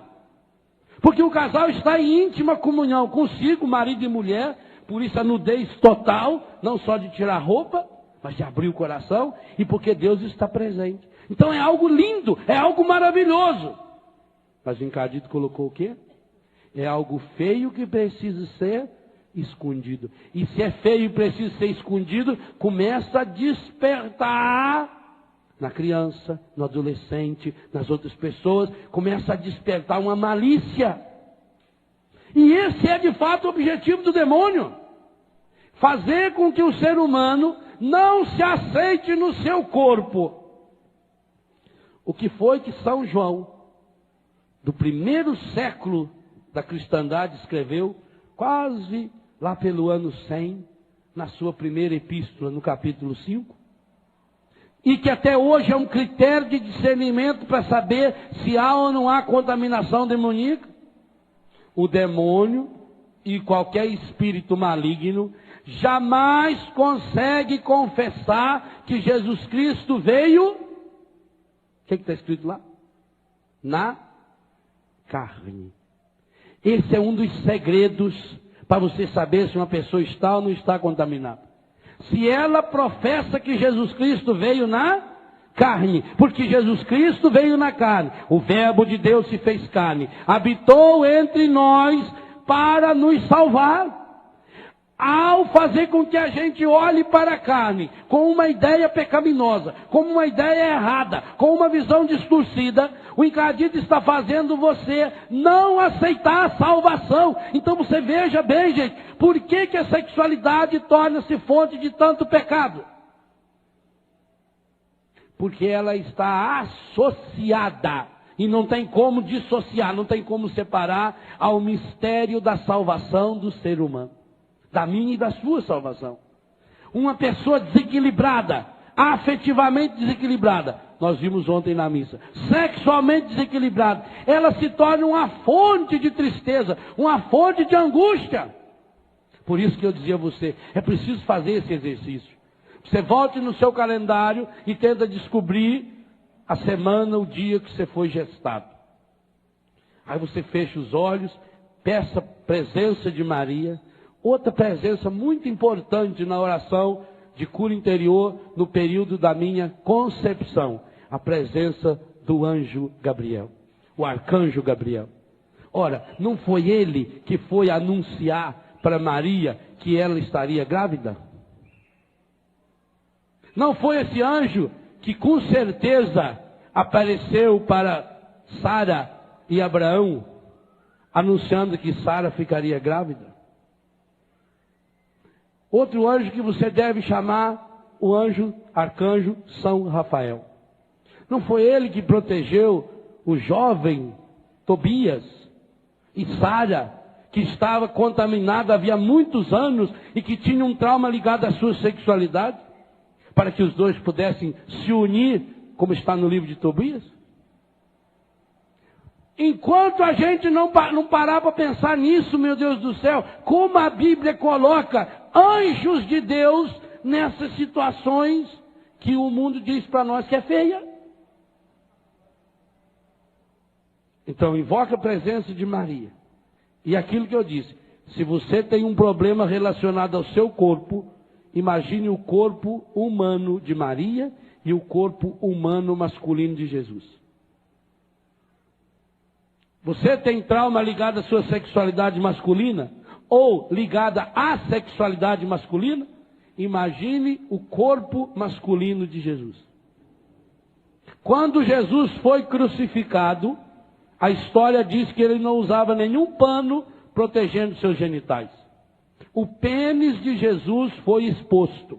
Porque o casal está em íntima comunhão consigo, marido e mulher. Por isso a nudez total, não só de tirar roupa, mas de abrir o coração e porque Deus está presente. Então é algo lindo, é algo maravilhoso. Mas o encadido colocou o quê? É algo feio que precisa ser escondido. E se é feio e precisa ser escondido, começa a despertar na criança, no adolescente, nas outras pessoas, começa a despertar uma malícia. E esse é de fato o objetivo do demônio. Fazer com que o ser humano não se aceite no seu corpo. O que foi que São João, do primeiro século da cristandade, escreveu, quase lá pelo ano 100, na sua primeira epístola, no capítulo 5, e que até hoje é um critério de discernimento para saber se há ou não há contaminação demoníaca. O demônio e qualquer espírito maligno jamais consegue confessar que Jesus Cristo veio, o que está escrito lá? Na carne. Esse é um dos segredos para você saber se uma pessoa está ou não está contaminada. Se ela professa que Jesus Cristo veio na carne, porque Jesus Cristo veio na carne, o Verbo de Deus se fez carne, habitou entre nós para nos salvar. Ao fazer com que a gente olhe para a carne com uma ideia pecaminosa, com uma ideia errada, com uma visão distorcida, o encadido está fazendo você não aceitar a salvação. Então você veja bem, gente, por que a sexualidade torna-se fonte de tanto pecado? Porque ela está associada e não tem como dissociar, não tem como separar ao mistério da salvação do ser humano. Da minha e da sua salvação. Uma pessoa desequilibrada, afetivamente desequilibrada, nós vimos ontem na missa, sexualmente desequilibrada, ela se torna uma fonte de tristeza, uma fonte de angústia. Por isso que eu dizia a você, é preciso fazer esse exercício. Você volte no seu calendário e tenta descobrir a semana, o dia que você foi gestado. Aí você fecha os olhos, peça a presença de Maria. Outra presença muito importante na oração de cura interior no período da minha concepção, a presença do anjo Gabriel, o arcanjo Gabriel. Ora, não foi ele que foi anunciar para Maria que ela estaria grávida? Não foi esse anjo que com certeza apareceu para Sara e Abraão, anunciando que Sara ficaria grávida? Outro anjo que você deve chamar, o anjo, arcanjo São Rafael. Não foi ele que protegeu o jovem Tobias e Sara, que estava contaminada havia muitos anos e que tinha um trauma ligado à sua sexualidade, para que os dois pudessem se unir, como está no livro de Tobias? Enquanto a gente não parar para pensar nisso, meu Deus do céu, como a Bíblia coloca anjos de Deus nessas situações que o mundo diz para nós que é feia. Então invoca a presença de Maria. E aquilo que eu disse, se você tem um problema relacionado ao seu corpo, imagine o corpo humano de Maria e o corpo humano masculino de Jesus. Você tem trauma ligado à sua sexualidade masculina? Ou ligada à sexualidade masculina? Imagine o corpo masculino de Jesus. Quando Jesus foi crucificado, a história diz que ele não usava nenhum pano protegendo seus genitais. O pênis de Jesus foi exposto.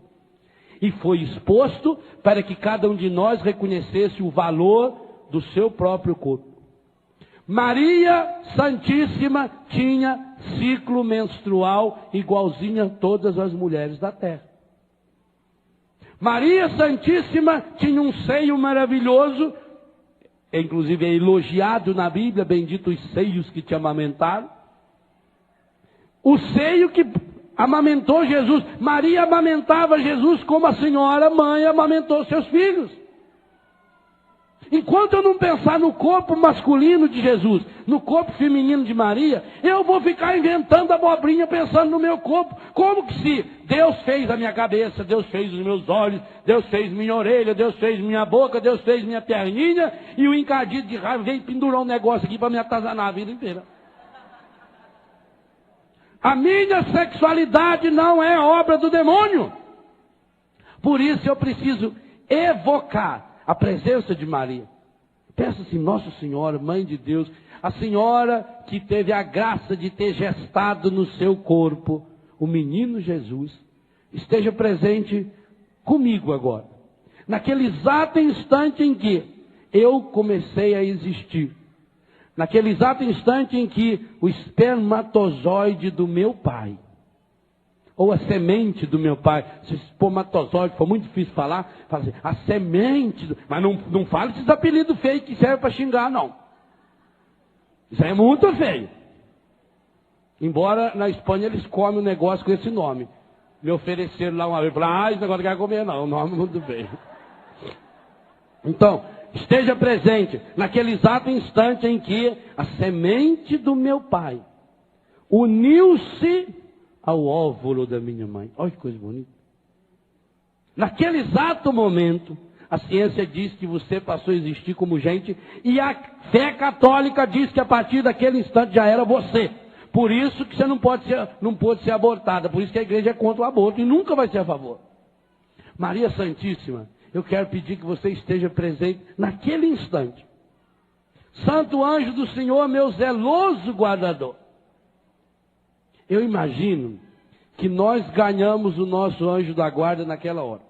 E foi exposto para que cada um de nós reconhecesse o valor do seu próprio corpo. Maria Santíssima tinha ciclo menstrual igualzinho a todas as mulheres da terra. Maria Santíssima tinha um seio maravilhoso, inclusive é elogiado na Bíblia, bendito os seios que te amamentaram. O seio que amamentou Jesus. Maria amamentava Jesus como a senhora mãe amamentou seus filhos. Enquanto eu não pensar no corpo masculino de Jesus, no corpo feminino de Maria, eu vou ficar inventando abobrinha pensando no meu corpo. Como que se Deus fez a minha cabeça, Deus fez os meus olhos, Deus fez minha orelha, Deus fez minha boca, Deus fez minha perninha, e o encardido de raiva veio pendurar um negócio aqui para me atazanar a vida inteira. A minha sexualidade não é obra do demônio. Por isso eu preciso evocar a presença de Maria. Peça assim, Nossa Senhora, Mãe de Deus, a Senhora que teve a graça de ter gestado no seu corpo o menino Jesus, esteja presente comigo agora. Naquele exato instante em que eu comecei a existir. Naquele exato instante em que o espermatozoide do meu pai, ou a semente do meu pai, se espermatozoide for muito difícil falar, fala assim, a semente, mas não fala esses apelidos feios que servem para xingar, não. Isso aí é muito feio. Embora na Espanha eles comem um negócio com esse nome. Me ofereceram lá uma vez, falaram, esse negócio não quer comer não, o nome muito bem. Então, esteja presente naquele exato instante em que a semente do meu pai uniu-se ao óvulo da minha mãe. Olha que coisa bonita. Naquele exato momento, a ciência diz que você passou a existir como gente, e a fé católica diz que a partir daquele instante já era você. Por isso que você não pode ser abortada. Por isso que a igreja é contra o aborto e nunca vai ser a favor. Maria Santíssima, eu quero pedir que você esteja presente naquele instante. Santo anjo do Senhor, meu zeloso guardador. Eu imagino que nós ganhamos o nosso anjo da guarda naquela hora.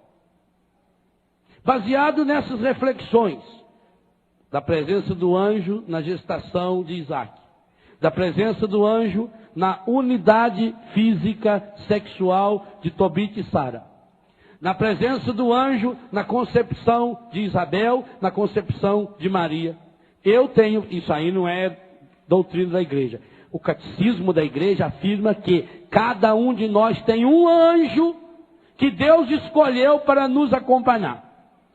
Baseado nessas reflexões, da presença do anjo na gestação de Isaac, da presença do anjo na unidade física sexual de Tobit e Sara, na presença do anjo na concepção de Isabel, na concepção de Maria. Eu tenho, isso aí não é doutrina da igreja. O catecismo da igreja afirma que cada um de nós tem um anjo que Deus escolheu para nos acompanhar.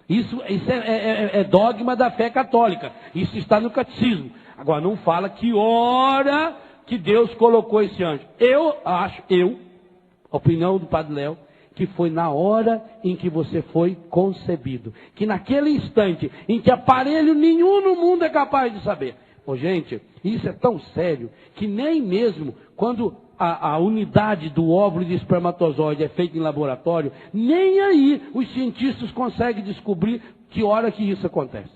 Isso é dogma da fé católica. Isso está no catecismo. Agora não fala que hora que Deus colocou esse anjo. Eu acho, opinião do Padre Léo, que foi na hora em que você foi concebido. Que naquele instante em que aparelho nenhum no mundo é capaz de saber. Pô, gente, isso é tão sério que nem mesmo quando a unidade do óvulo de espermatozoide é feita em laboratório, nem aí os cientistas conseguem descobrir que hora que isso acontece.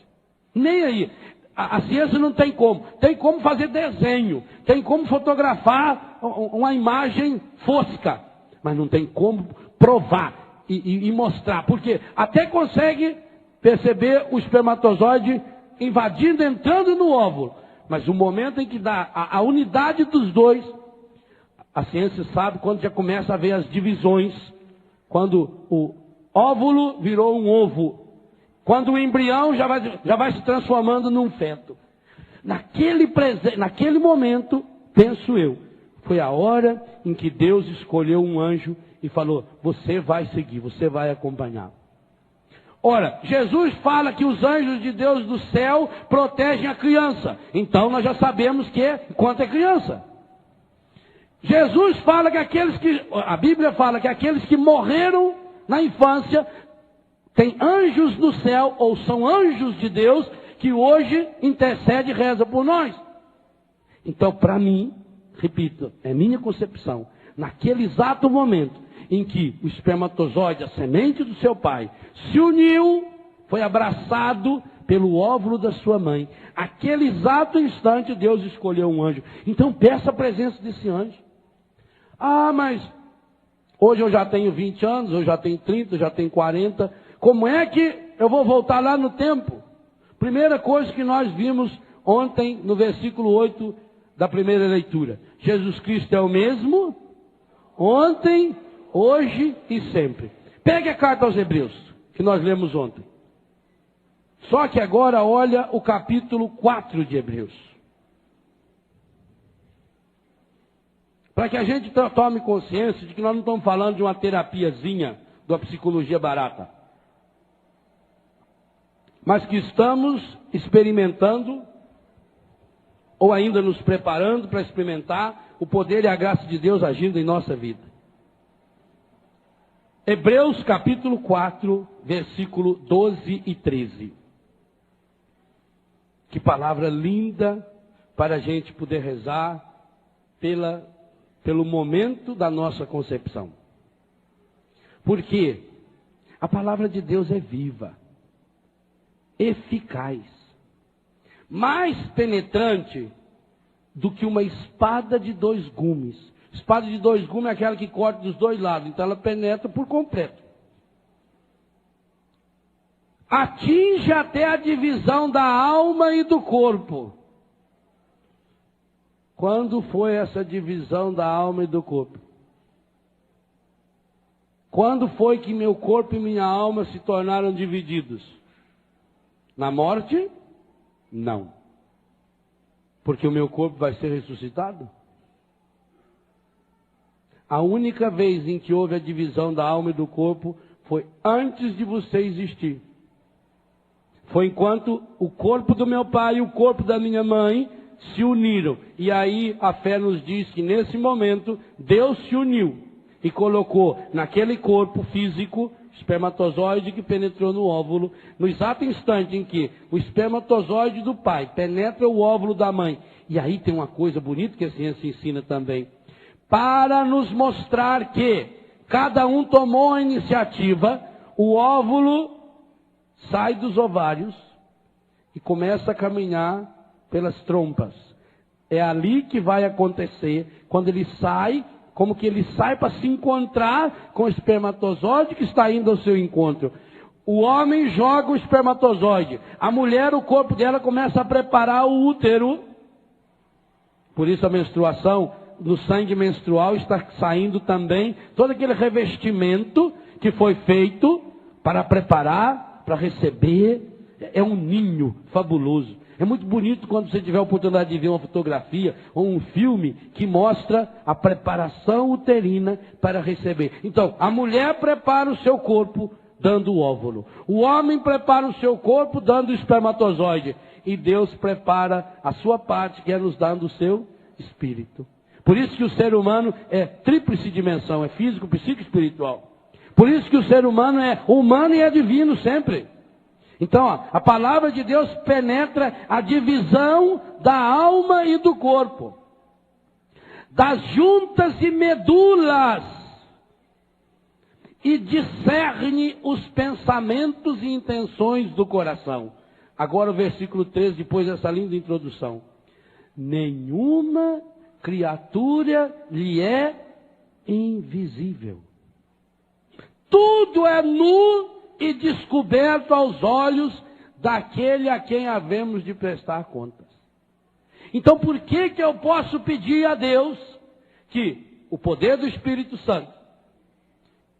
Nem aí. A ciência não tem como. Tem como fazer desenho, tem como fotografar uma imagem fosca, mas não tem como provar e mostrar. Porque até consegue perceber o espermatozoide invadindo, entrando no óvulo. Mas o momento em que dá a unidade dos dois, a ciência sabe quando já começa a ver as divisões, quando o óvulo virou um ovo, quando o embrião já vai se transformando num feto. Naquele momento, penso eu, foi a hora em que Deus escolheu um anjo e falou, você vai seguir, você vai acompanhar. Ora, Jesus fala que os anjos de Deus do céu protegem a criança. Então nós já sabemos que quanto é criança. Jesus fala que a Bíblia fala que aqueles que morreram na infância têm anjos no céu, ou são anjos de Deus, que hoje intercede e reza por nós. Então, para mim, repito, é minha concepção, naquele exato momento em que o espermatozoide, a semente do seu pai, se uniu, foi abraçado pelo óvulo da sua mãe. Aquele exato instante, Deus escolheu um anjo. Então, peça a presença desse anjo. Ah, mas hoje eu já tenho 20 anos, eu já tenho 30, eu já tenho 40. Como é que eu vou voltar lá no tempo? Primeira coisa que nós vimos ontem no versículo 8 da primeira leitura. Jesus Cristo é o mesmo ontem, hoje e sempre. Pegue a carta aos Hebreus, que nós lemos ontem. Só que agora olha o capítulo 4 de Hebreus. Para que a gente tome consciência de que nós não estamos falando de uma terapiazinha, de uma psicologia barata. mas que estamos experimentando, ou ainda nos preparando para experimentar o poder e a graça de Deus agindo em nossa vida. Hebreus capítulo 4, versículo 12 e 13. Que palavra linda para a gente poder rezar pelo momento da nossa concepção. Porque a palavra de Deus é viva, eficaz, mais penetrante do que uma espada de 2 gumes. Espada de 2 gumes é aquela que corta dos 2 lados, então ela penetra por completo. Atinge até a divisão da alma e do corpo. Quando foi essa divisão da alma e do corpo? Quando foi que meu corpo e minha alma se tornaram divididos? Na morte? Não. Porque o meu corpo vai ser ressuscitado? A única vez em que houve a divisão da alma e do corpo foi antes de você existir. Foi enquanto o corpo do meu pai e o corpo da minha mãe se uniram. E aí a fé nos diz que nesse momento Deus se uniu e colocou naquele corpo físico espermatozoide que penetrou no óvulo, no exato instante em que o espermatozoide do pai penetra o óvulo da mãe. E aí tem uma coisa bonita que a ciência ensina também, para nos mostrar que cada um tomou a iniciativa. O óvulo sai dos ovários e começa a caminhar pelas trompas. É ali que vai acontecer, quando ele sai, como que ele sai para se encontrar com o espermatozoide que está indo ao seu encontro. O homem joga o espermatozoide, a mulher, o corpo dela começa a preparar o útero. Por isso a menstruação, no sangue menstrual está saindo também todo aquele revestimento que foi feito para preparar, para receber. É um ninho fabuloso. É muito bonito quando você tiver a oportunidade de ver uma fotografia ou um filme que mostra a preparação uterina para receber. Então, a mulher prepara o seu corpo dando o óvulo. O homem prepara o seu corpo dando o espermatozoide. E Deus prepara a sua parte, que é nos dando o seu espírito. Por isso que o ser humano é tríplice dimensão, é físico, psíquico e espiritual. Por isso que o ser humano é humano e é divino sempre. Então, a palavra de Deus penetra a divisão da alma e do corpo, das juntas e medulas, e discerne os pensamentos e intenções do coração. Agora o versículo 13, depois dessa linda introdução. Nenhuma criatura lhe é invisível. Tudo é nu e descoberto aos olhos daquele a quem havemos de prestar contas. Então por que eu posso pedir a Deus que o poder do Espírito Santo,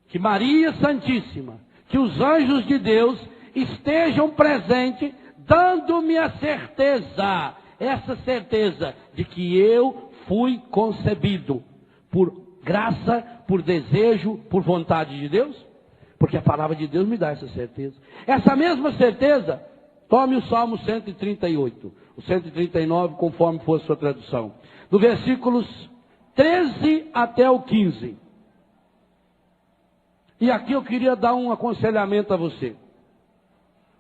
que Maria Santíssima, que os anjos de Deus estejam presentes, dando-me a certeza, essa certeza de que eu fui concebido por graça, por desejo, por vontade de Deus? Porque a palavra de Deus me dá essa certeza. Essa mesma certeza, tome o Salmo 138, o 139, conforme for a sua tradução. Do versículos 13 até o 15. E aqui eu queria dar um aconselhamento a você.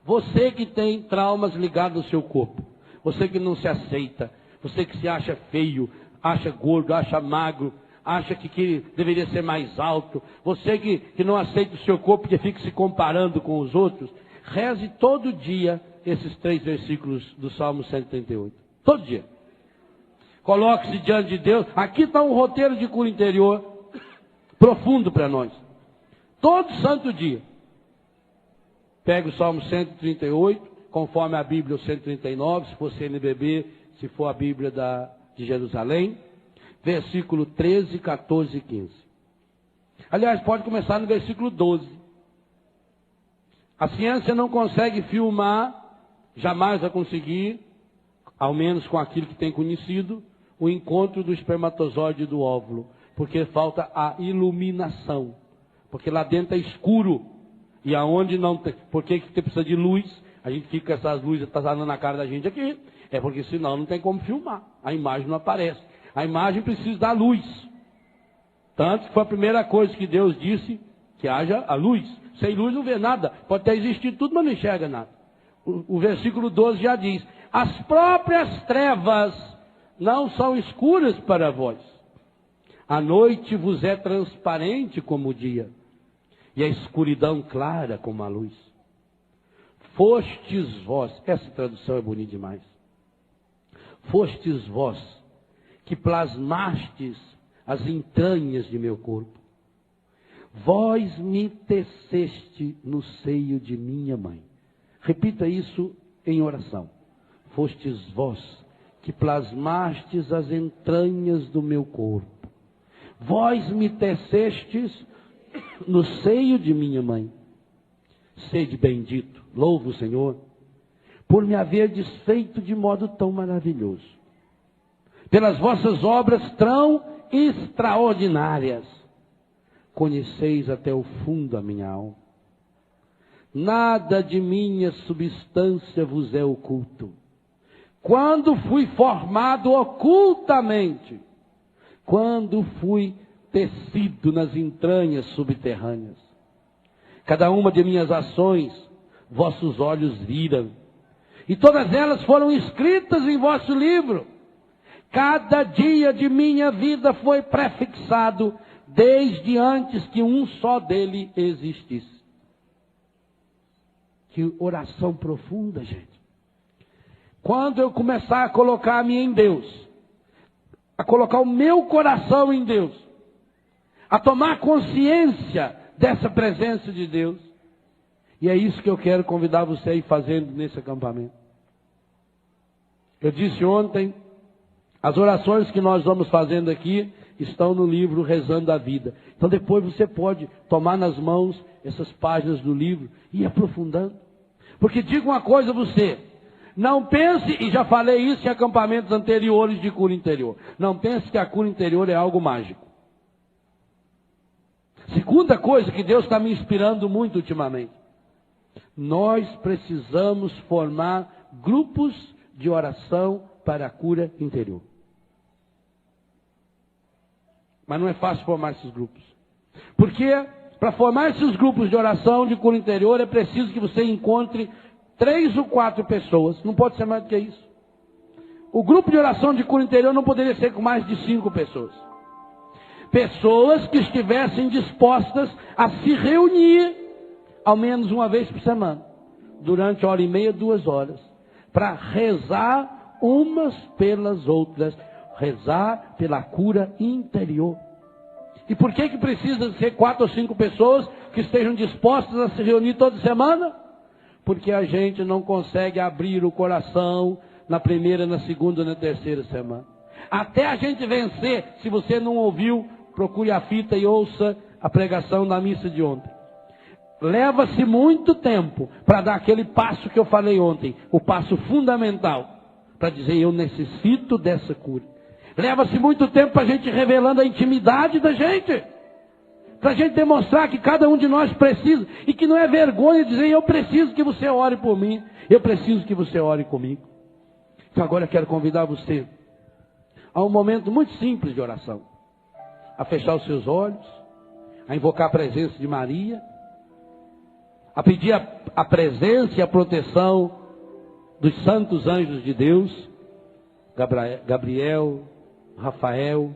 Você que tem traumas ligados ao seu corpo. Você que não se aceita. Você que se acha feio, acha gordo, acha magro. Acha que deveria ser mais alto. Você que não aceita o seu corpo, que fica se comparando com os outros. Reze todo dia esses 3 versículos do Salmo 138. Todo dia. Coloque-se diante de Deus. Aqui está um roteiro de cura interior profundo para nós. Todo santo dia. Pega o Salmo 138, conforme a Bíblia o 139, se for CNBB, se for a Bíblia de Jerusalém. Versículo 13, 14 e 15. Aliás, pode começar no versículo 12. A ciência não consegue filmar, jamais vai conseguir, ao menos com aquilo que tem conhecido, o encontro do espermatozoide e do óvulo. Porque falta a iluminação. Porque lá dentro é escuro. E aonde não tem, por que precisa de luz? A gente fica com essas luzes passando na cara da gente aqui. É porque senão não tem como filmar. A imagem não aparece. A imagem precisa da luz. Tanto que foi a primeira coisa que Deus disse, que haja a luz. Sem luz não vê nada. Pode até existir tudo, mas não enxerga nada. O versículo 12 já diz: as próprias trevas não são escuras para vós. A noite vos é transparente como o dia, e a escuridão clara como a luz. Fostes vós, essa tradução é bonita demais. Fostes vós que plasmastes as entranhas de meu corpo. Vós me teceste no seio de minha mãe. Repita isso em oração. Fostes vós que plasmastes as entranhas do meu corpo. Vós me tecestes no seio de minha mãe. Sede bendito, louvo o Senhor, por me haver desfeito de modo tão maravilhoso. Pelas vossas obras tão extraordinárias, conheceis até o fundo a minha alma. Nada de minha substância vos é oculto. Quando fui formado ocultamente, quando fui tecido nas entranhas subterrâneas, cada uma de minhas ações, vossos olhos viram, e todas elas foram escritas em vosso livro. Cada dia de minha vida foi prefixado, desde antes que um só dele existisse. Que oração profunda, gente. Quando eu começar a colocar-me em Deus, a colocar o meu coração em Deus, a tomar consciência dessa presença de Deus, e é isso que eu quero convidar você a ir fazendo nesse acampamento. Eu disse ontem, as orações que nós vamos fazendo aqui estão no livro Rezando a Vida. Então depois você pode tomar nas mãos essas páginas do livro e ir aprofundando. Porque digo uma coisa a você, não pense, e já falei isso em acampamentos anteriores de cura interior, não pense que a cura interior é algo mágico. Segunda coisa que Deus está me inspirando muito ultimamente, nós precisamos formar grupos de oração para a cura interior. Mas não é fácil formar esses grupos. Porque para formar esses grupos de oração de cura interior é preciso que você encontre 3 ou 4 pessoas. Não pode ser mais do que isso. O grupo de oração de cura interior não poderia ser com mais de 5 pessoas. Pessoas que estivessem dispostas a se reunir ao menos uma vez por semana, durante 1h30, 2 horas, para rezar umas pelas outras, rezar pela cura interior. E por que precisa ser 4 ou 5 pessoas que estejam dispostas a se reunir toda semana? Porque a gente não consegue abrir o coração na primeira, na segunda, na terceira semana. Até a gente vencer, se você não ouviu, procure a fita e ouça a pregação da missa de ontem. Leva-se muito tempo para dar aquele passo que eu falei ontem, o passo fundamental, para dizer eu necessito dessa cura. Leva-se muito tempo para a gente revelando a intimidade da gente, para a gente demonstrar que cada um de nós precisa, e que não é vergonha dizer eu preciso que você ore por mim, eu preciso que você ore comigo. Então agora eu quero convidar você a um momento muito simples de oração, a fechar os seus olhos, a invocar a presença de Maria, a pedir a presença e a proteção dos santos anjos de Deus, Gabriel, Rafael,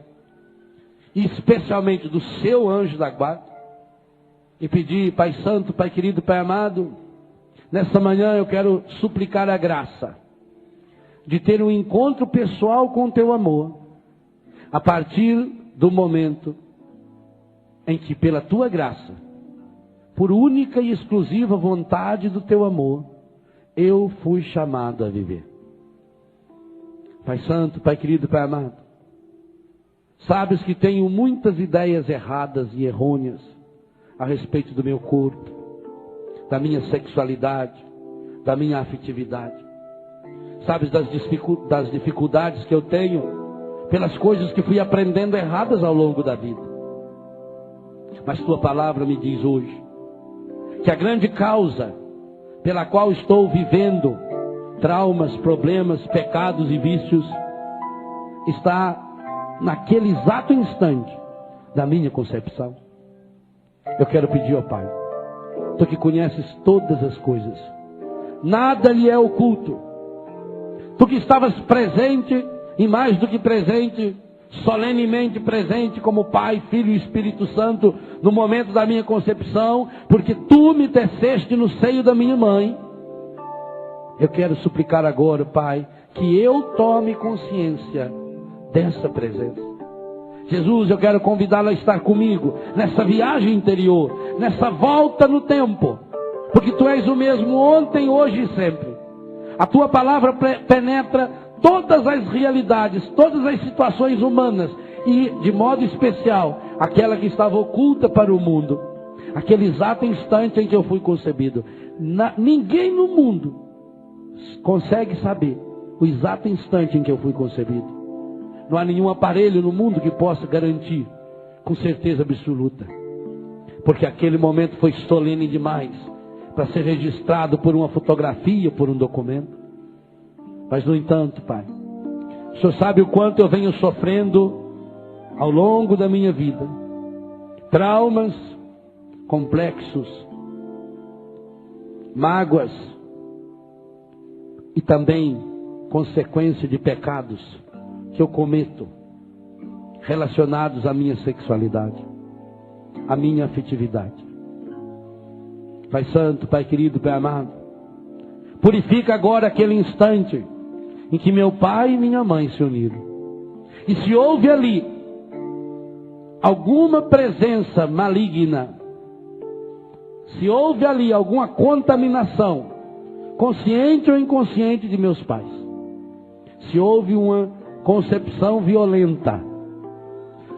e especialmente do seu anjo da guarda, e pedir, Pai Santo, Pai querido, Pai amado, nessa manhã eu quero suplicar a graça de ter um encontro pessoal com o teu amor, a partir do momento em que pela tua graça, por única e exclusiva vontade do teu amor, eu fui chamado a viver. Pai Santo, Pai querido, Pai amado, sabes que tenho muitas ideias erradas e errôneas a respeito do meu corpo, da minha sexualidade, da minha afetividade. Sabes das dificuldades que eu tenho pelas coisas que fui aprendendo erradas ao longo da vida. Mas tua palavra me diz hoje que a grande causa pela qual estou vivendo, traumas, problemas, pecados e vícios, está naquele exato instante da minha concepção. Eu quero pedir ao Pai, Tu que conheces todas as coisas, nada lhe é oculto. Tu que estavas presente, e mais do que presente, solenemente presente como Pai, Filho e Espírito Santo, no momento da minha concepção, porque Tu me teceste no seio da minha mãe. Eu quero suplicar agora, Pai, que eu tome consciência dessa presença. Jesus, eu quero convidá-la a estar comigo nessa viagem interior, nessa volta no tempo, porque Tu és o mesmo ontem, hoje e sempre. A Tua palavra penetra todas as realidades, todas as situações humanas e, de modo especial, aquela que estava oculta para o mundo, aquele exato instante em que eu fui concebido. Ninguém no mundo consegue saber o exato instante em que eu fui concebido. Não há nenhum aparelho no mundo que possa garantir com certeza absoluta, porque aquele momento foi solene demais para ser registrado por uma fotografia, por um documento. Mas, no entanto, Pai, o Senhor sabe o quanto eu venho sofrendo ao longo da minha vida. Traumas complexos, mágoas e também consequência de pecados que eu cometo relacionados à minha sexualidade, à minha afetividade. Pai Santo, Pai querido, Pai amado, purifica agora aquele instante em que meu pai e minha mãe se uniram. E se houve ali alguma presença maligna, se houve ali alguma contaminação, consciente ou inconsciente de meus pais, se houve uma concepção violenta,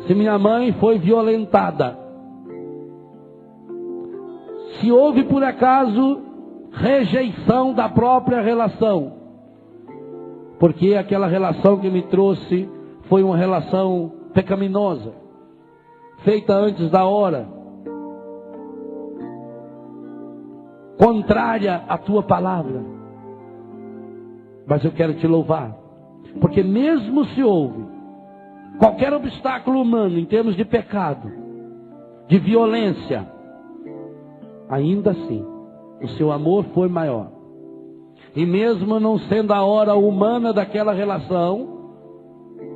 se minha mãe foi violentada, se houve por acaso rejeição da própria relação, porque aquela relação que me trouxe foi uma relação pecaminosa, feita antes da hora, contrária à Tua palavra. Mas eu quero Te louvar, porque mesmo se houve qualquer obstáculo humano em termos de pecado, de violência, ainda assim, o Seu amor foi maior. E mesmo não sendo a hora humana daquela relação,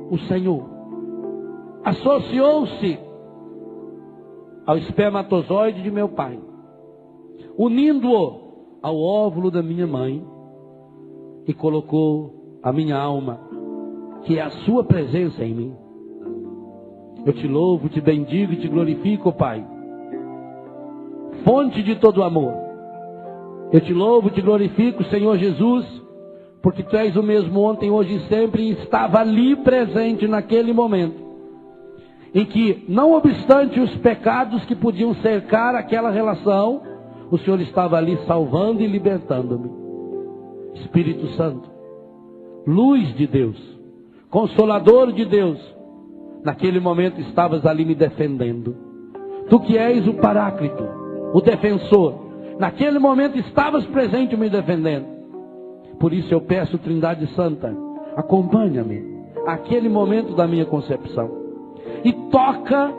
o Senhor associou-se ao espermatozoide de meu pai, unindo-o ao óvulo da minha mãe, e colocou a minha alma, que é a Sua presença em mim. Eu Te louvo, Te bendigo e Te glorifico, Pai, fonte de todo amor. Eu Te louvo, Te glorifico, Senhor Jesus, porque Tu és o mesmo ontem, hoje e sempre, e estava ali presente naquele momento, em que, não obstante os pecados que podiam cercar aquela relação, o Senhor estava ali salvando e libertando-me. Espírito Santo, luz de Deus, Consolador de Deus, naquele momento estavas ali me defendendo. Tu que és o Paráclito, o defensor, naquele momento estavas presente me defendendo. Por isso eu peço, Trindade Santa, acompanha-me àquele momento da minha concepção e toca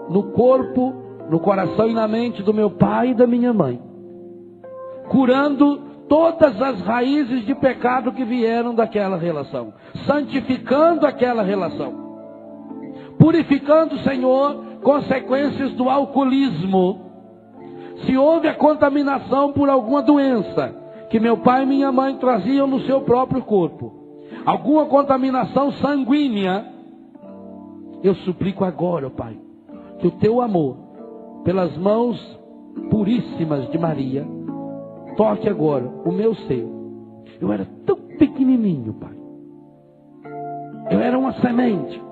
no corpo, no coração e na mente do meu pai e da minha mãe, curando todas as raízes de pecado que vieram daquela relação, santificando aquela relação, purificando, Senhor, consequências do alcoolismo. Se houve a contaminação por alguma doença que meu pai e minha mãe traziam no seu próprio corpo, alguma contaminação sanguínea, eu suplico agora, Pai, que o Teu amor, pelas mãos puríssimas de Maria, toque agora o meu seio. Eu era tão pequenininho, Pai. Eu era uma semente.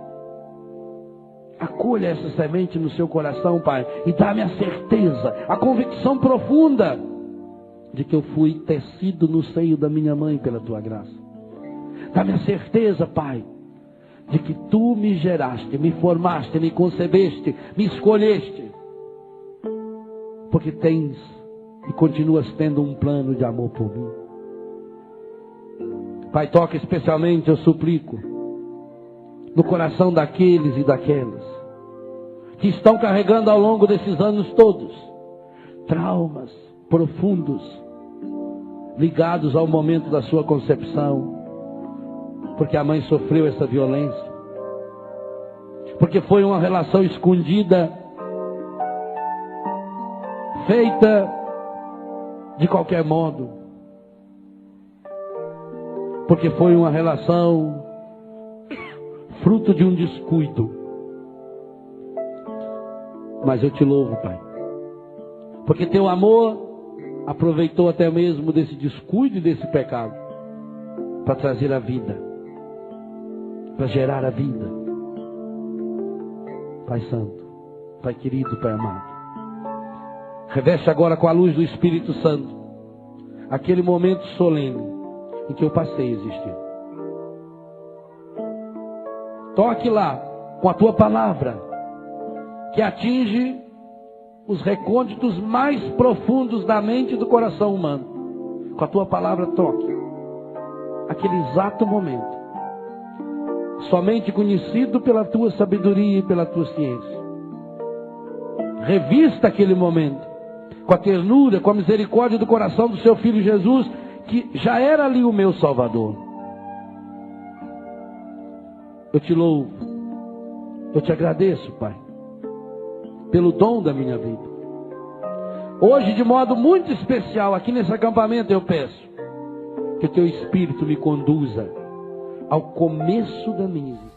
Acolha essa semente no seu coração, Pai, e dá-me a certeza, a convicção profunda de que eu fui tecido no seio da minha mãe pela Tua graça. Dá-me a certeza, Pai, de que Tu me geraste, me formaste, me concebeste, me escolheste, porque tens e continuas tendo um plano de amor por mim. Pai, toca especialmente, eu suplico, no coração daqueles e daquelas que estão carregando ao longo desses anos todos traumas profundos ligados ao momento da sua concepção, porque a mãe sofreu essa violência, porque foi uma relação escondida, feita de qualquer modo, porque foi uma relação fruto de um descuido. Mas eu te louvo, Pai, porque teu amor aproveitou até mesmo desse descuido e desse pecado para trazer a vida, para gerar a vida. Pai Santo, Pai querido, Pai amado, reveste agora com a luz do Espírito Santo aquele momento solene em que eu passei a existir. Toque lá com a tua palavra, que atinge os recônditos mais profundos da mente e do coração humano. Com a tua palavra toque aquele exato momento, somente conhecido pela tua sabedoria e pela tua ciência. Revista aquele momento com a ternura, com a misericórdia do coração do seu Filho Jesus, que já era ali o meu Salvador. Eu te louvo, eu te agradeço, Pai, pelo dom da minha vida. Hoje, de modo muito especial, aqui nesse acampamento, eu peço que o teu Espírito me conduza ao começo da minha existência.